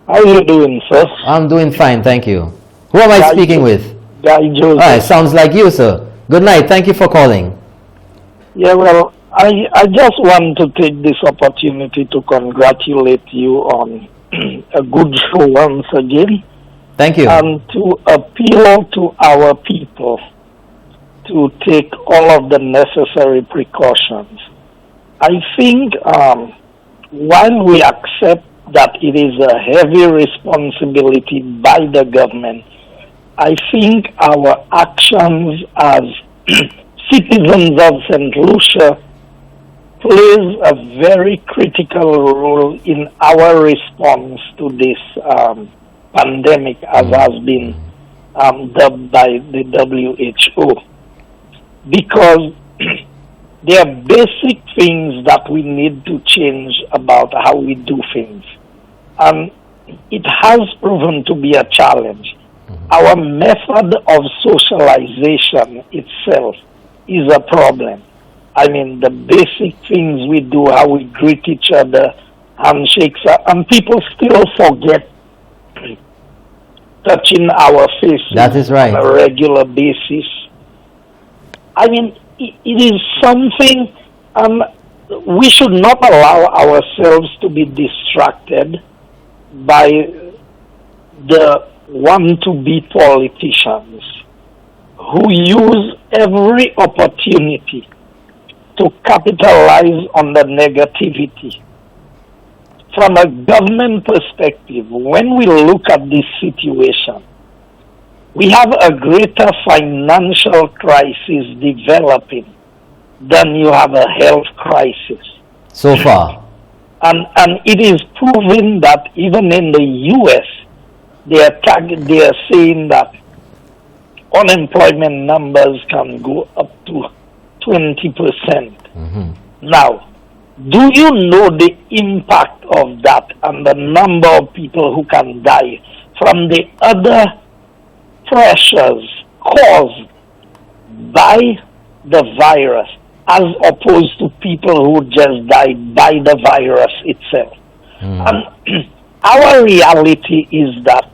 How are you doing, sir? I'm doing fine, thank you. Who am I speaking with? Guy Joseph. All right, sounds like you, sir. Good night. Thank you for calling. Yeah, well, I just want to take this opportunity to congratulate you on a good show once again. Thank you. And to appeal to our people to take all of the necessary precautions. I think while we accept that it is a heavy responsibility by the government, I think our actions as citizens of St. Lucia plays a very critical role in our response to this pandemic, as has been dubbed by the WHO. Because there are basic things that we need to change about how we do things. And it has proven to be a challenge. Our method of socialization itself is a problem. I mean, the basic things we do, how we greet each other, handshakes, and people still forget touching our faces That is right. on a regular basis. I mean, it is something, we should not allow ourselves to be distracted by the want-to-be politicians who use every opportunity to capitalize on the negativity. From a government perspective, when we look at this situation, we have a greater financial crisis developing than you have a health crisis. So far. And it is proven that even in the U.S., they are saying that unemployment numbers can go up to 20%. Now, do you know the impact of that and the number of people who can die from the other pressures caused by the virus as opposed to people who just died by the virus itself? And our reality is that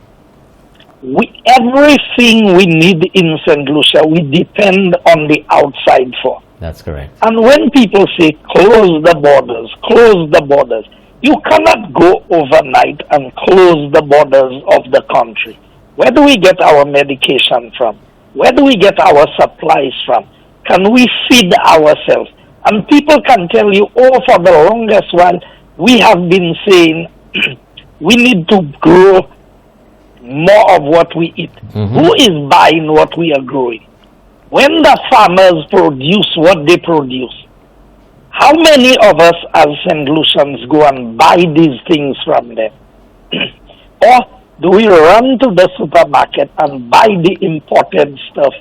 everything we need in St. Lucia, we depend on the outside for. That's correct. And when people say close the borders, you cannot go overnight and close the borders of the country. Where do we get our medication from? Where do we get our supplies from? Can we feed ourselves? And people can tell you, oh, for the longest while, we have been saying we need to grow more of what we eat. Who is buying what we are growing? When the farmers produce what they produce, how many of us as St. Lucians go and buy these things from them? Or do we run to the supermarket and buy the imported stuff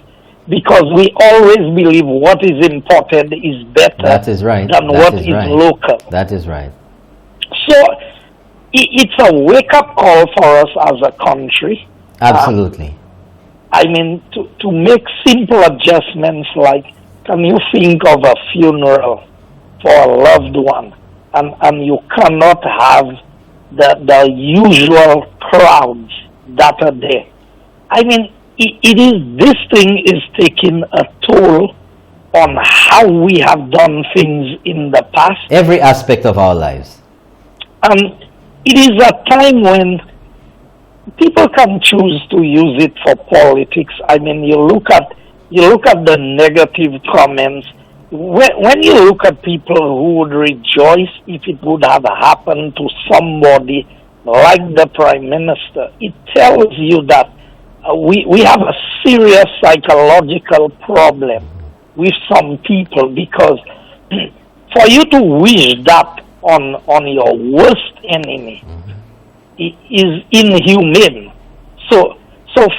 because we always believe what is imported is better That is right. than what is local? That is right. So it's a wake-up call for us as a country. Absolutely. I mean, to make simple adjustments like, can you think of a funeral for a loved one and you cannot have the usual crowds that are there? I mean, this thing is taking a toll on how we have done things in the past. Every aspect of our lives. It is a time when people can choose to use it for politics. I mean, you look at the negative comments. When you look at people who would rejoice if it would have happened to somebody like the Prime Minister, it tells you that we have a serious psychological problem with some people, because for you to wish that on your worst enemy is inhumane. So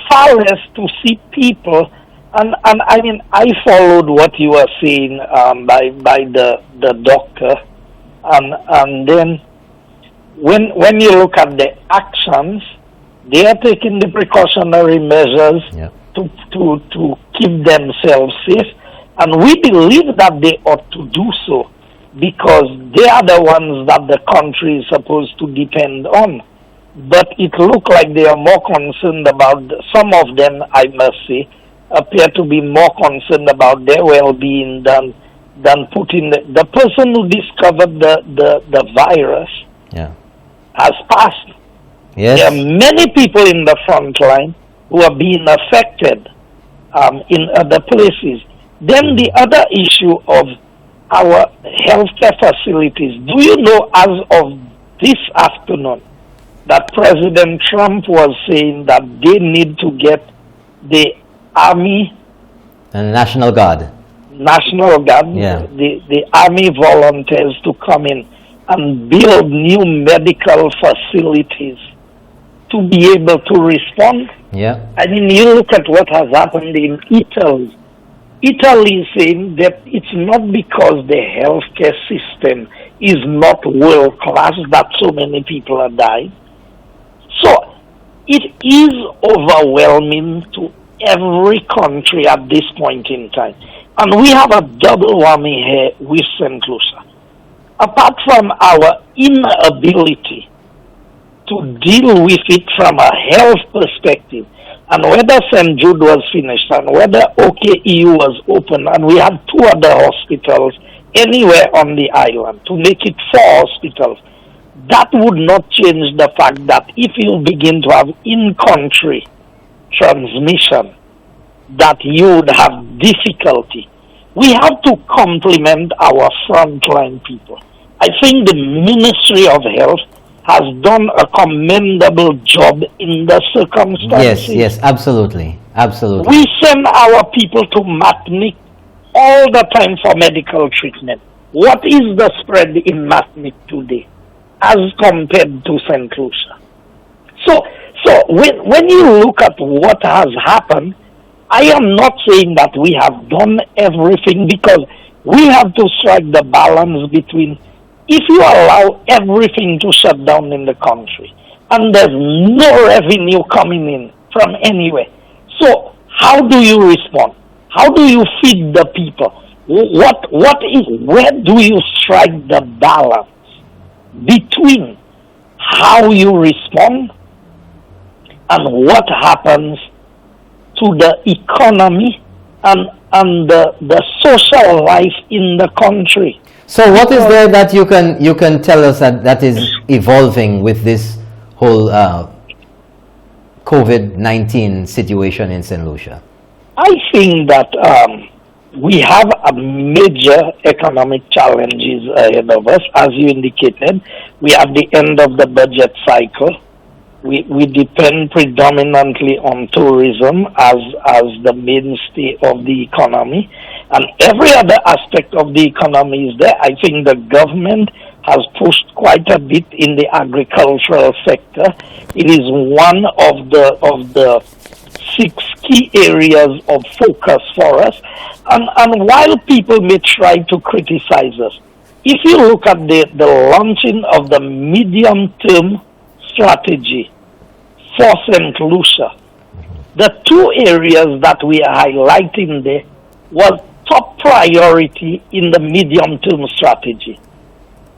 far less to see people, and I mean, I followed what you were saying by the doctor, and then when you look at the actions, they are taking the precautionary measures to keep themselves safe, and we believe that they ought to do so because they are the ones that the country is supposed to depend on. But it looks like they are more concerned about, some of them, I must say, appear to be more concerned about their well-being than putting the person who discovered the virus has passed. Yes. There are many people in the front line who are being affected in other places. Then the other issue of our healthcare facilities. Do you know, as of this afternoon, that President Trump was saying that they need to get the Army And National Guard. Yeah. the Army volunteers to come in and build new medical facilities to be able to respond? Yeah. I mean, you look at what has happened in Italy. Italy is saying that it's not because the healthcare system is not world class that so many people are dying. So it is overwhelming to every country at this point in time. And we have a double whammy here with St. Lucia. Apart from our inability to deal with it from a health perspective, and whether St. Jude was finished and whether OKEU was open, and we had 2 other hospitals anywhere on the island to make it 4 hospitals, that would not change the fact that if you begin to have in-country transmission, that you would have difficulty. We have to compliment our frontline people. I think the Ministry of Health has done a commendable job in the circumstances. Yes, absolutely. We send our people to Matnik all the time for medical treatment. What is the spread in Matnik today as compared to St. Lucia? So when you look at what has happened, I am not saying that we have done everything, because we have to strike the balance between, if you allow everything to shut down in the country and there's no revenue coming in from anywhere, so how do you respond? How do you feed the people? Where do you strike the balance between how you respond and what happens to the economy and the social life in the country? So what is there that you can tell us that is evolving with this whole COVID-19 situation in St. Lucia? I think that we have a major economic challenges ahead of us. As you indicated, we have the end of the budget cycle. We depend predominantly on tourism as the mainstay of the economy, and every other aspect of the economy is there. I think the government has pushed quite a bit in the agricultural sector. It is one of the 6 key areas of focus for us. And while people may try to criticize us, if you look at the launching of the medium-term strategy for St. Lucia, the 2 areas that we are highlighting there was top priority in the medium-term strategy.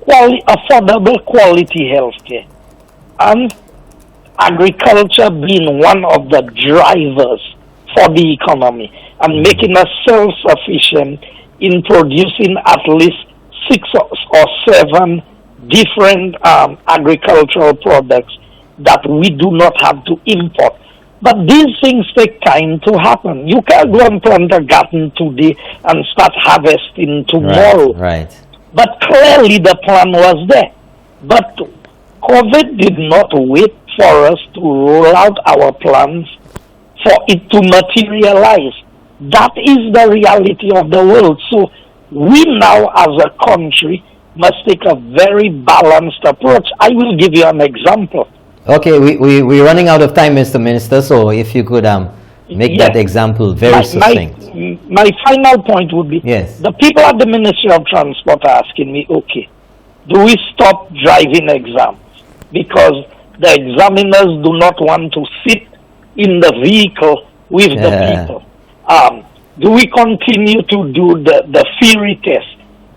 Affordable quality healthcare, and agriculture being one of the drivers for the economy, and making us self-sufficient in producing at least 6 or 7 different agricultural products that we do not have to import. But these things take time to happen. You can't go and plant a garden today and start harvesting tomorrow. Right. But clearly the plan was there. But COVID did not wait for us to roll out our plans for it to materialize. That is the reality of the world. So we now as a country must take a very balanced approach. I will give you an example. Okay, we're running out of time, Mr. Minister, so if you could make that example very succinct. My final point would be, yes, the people at the Ministry of Transport are asking me, okay, do we stop driving exams? Because the examiners do not want to sit in the vehicle with the people. Do we continue to do the theory test?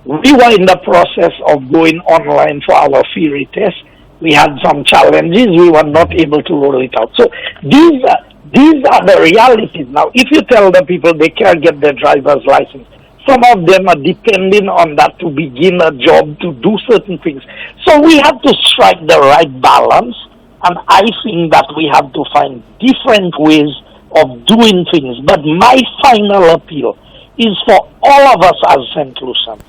We were in the process of going online for our theory test. We had some challenges. We were not able to roll it out. So these are the realities. Now, if you tell the people they can't get their driver's license, some of them are depending on that to begin a job, to do certain things. So we have to strike the right balance And I think that we have to find different ways of doing things. But my final appeal is for all of us as St. Lucians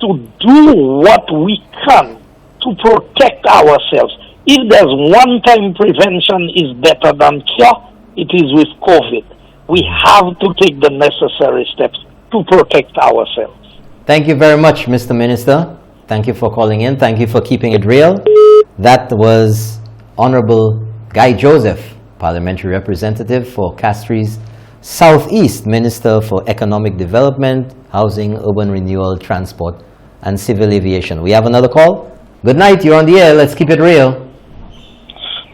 to do what we can to protect ourselves. If there's one-time prevention is better than cure, it is with COVID. We have to take the necessary steps to protect ourselves. Thank you very much, Mr. Minister. Thank you for calling in. Thank you for keeping it real. That was Honorable Guy Joseph, Parliamentary Representative for Castries Southeast, Minister for Economic Development, Housing, Urban Renewal, Transport, and Civil Aviation. We have another call. Good night, you're on the air. Let's keep it real.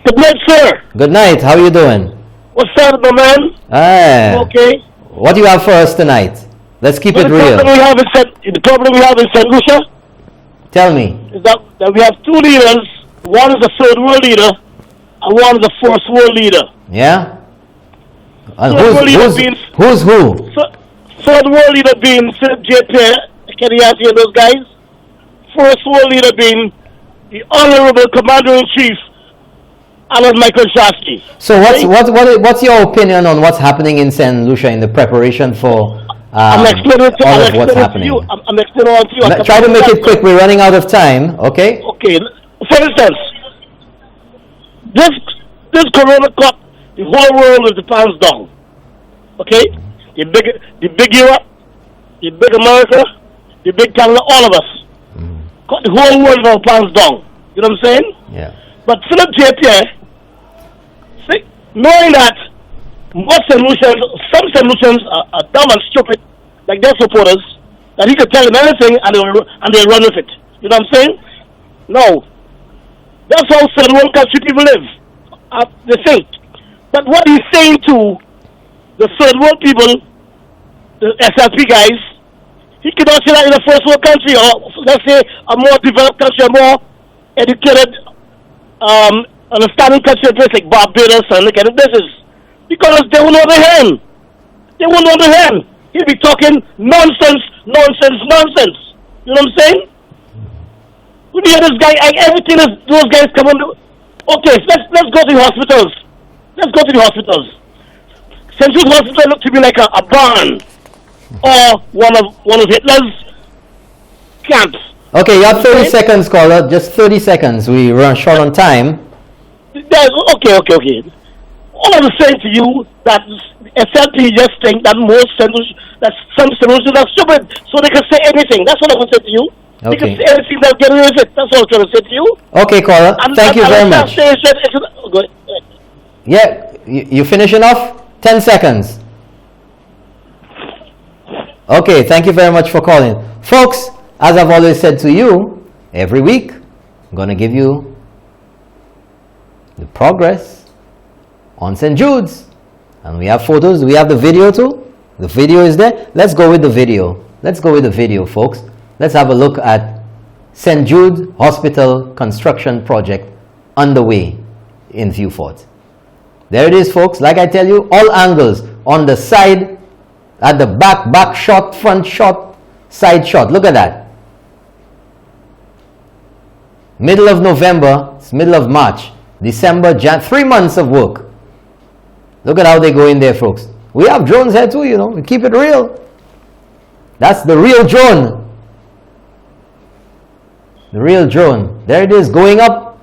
Good night, sir. Good night. How are you doing? What's up, my man? Okay. What do you have for us tonight? Let's keep it real. The problem we have in St. Lucia Tell me. is that we have two leaders. One is a third world leader, and one is a first world leader. Yeah? And Third world leader being who's who? third world leader being Philip J. Pierre, Kenyatta, and those guys. First world leader being the Honorable Commander-in-Chief, Alan Michael Shasky. So what's your opinion on what's happening in St. Lucia in the preparation for I'm explaining to, all I'm of what's explaining happening? to you. I'm explaining to you. Try to make it quick. We're running out of time. Okay. Okay. For instance, this Corona caught the whole world with the pants down. Okay, the big Europe, the big America, the big Canada, all of us caught the whole world with our pants down. You know what I'm saying? Yeah. But Philip J. Pierre, knowing that most solutions, some solutions are dumb and stupid, like their supporters, that he could tell them anything and they run with it. You know what I'm saying? No. That's how third world country people live. They think. But what he's saying to the third world people, the SLP guys, he cannot say that in a first world country, or let's say a more developed country, a more educated, understanding country, a place like Barbados and look at it. This is because they won't understand. They won't understand. He'll be talking nonsense. You know what I'm saying? Who do you hear this guy? Everything is those guys come on. Okay, let's go to the hospitals. Let's go to the hospitals. Central Hospital looked to me like a barn or one of Hitler's camps. Okay, you have 30 seconds, caller. Just 30 seconds. We run short on time. Okay. All I'm saying to you that SLP just think that some solutions are stupid, so they can say anything. That's what I'm going to say to you. They Okay. can say anything that get rid of it. That's what I'm trying to say to you. Okay, caller. Thank you very much. Go ahead. Yeah, you finishing off? 10 seconds. Okay, thank you very much for calling. Folks, as I've always said to you, every week, I'm going to give you the progress on St. Jude's. And we have photos. We have the video too. The video is there. Let's go with the video. Let's go with the video, folks. Let's have a look at St. Jude Hospital construction project underway in Vieux Fort. There it is, folks. Like I tell you, all angles on the side, at the back shot, front shot, side shot. Look at that. Middle of November, it's middle of March, December, 3 months of work. Look at how they go in there, folks. We have drones here too, you know. We keep it real. That's the real drone. The real drone. There it is, going up.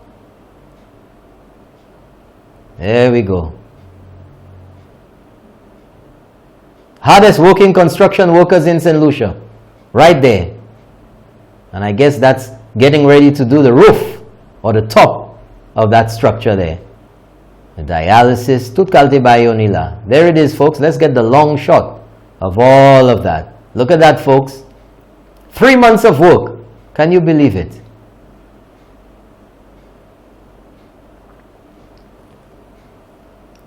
There we go. Hardest working construction workers in St. Lucia. Right there. And I guess that's getting ready to do the roof or the top of that structure there. The dialysis, tout kalte bayonila. There it is, folks. Let's get the long shot of all of that. Look at that, folks. 3 months of work. Can you believe it?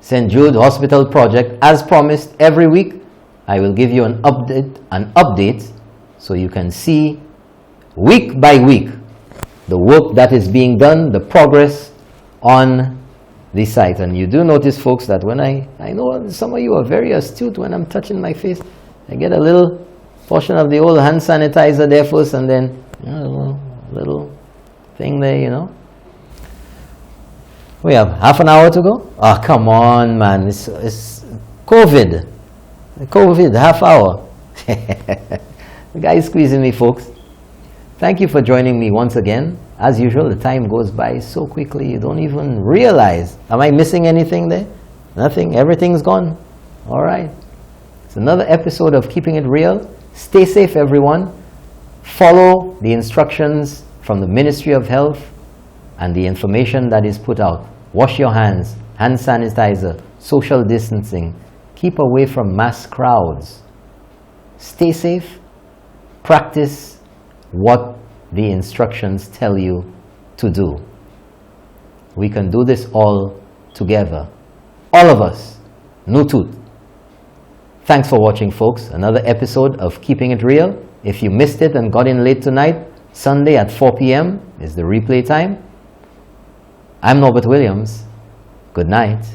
St. Jude Hospital project, as promised, every week I will give you an update so you can see week by week the work that is being done, the progress on the site. And you do notice, folks, that when I know some of you are very astute when I'm touching my face, I get a little portion of the old hand sanitizer there first, and then a little thing there, you know. We have half an hour to go? Oh, come on, man. It's COVID. COVID, half hour. The guy is squeezing me, folks. Thank you for joining me once again. As usual, the time goes by so quickly, you don't even realize. Am I missing anything there? Nothing? Everything's gone? All right. It's another episode of Keeping It Real. Stay safe, everyone. Follow the instructions from the Ministry of Health and the information that is put out. Wash your hands, hand sanitizer, social distancing. Keep away from mass crowds. Stay safe. Practice what the instructions tell you to do. We can do this all together. All of us. No tooth. Thanks for watching, folks. Another episode of Keeping It Real. If you missed it and got in late tonight, Sunday at 4 p.m. is the replay time. I'm Norbert Williams. Good night.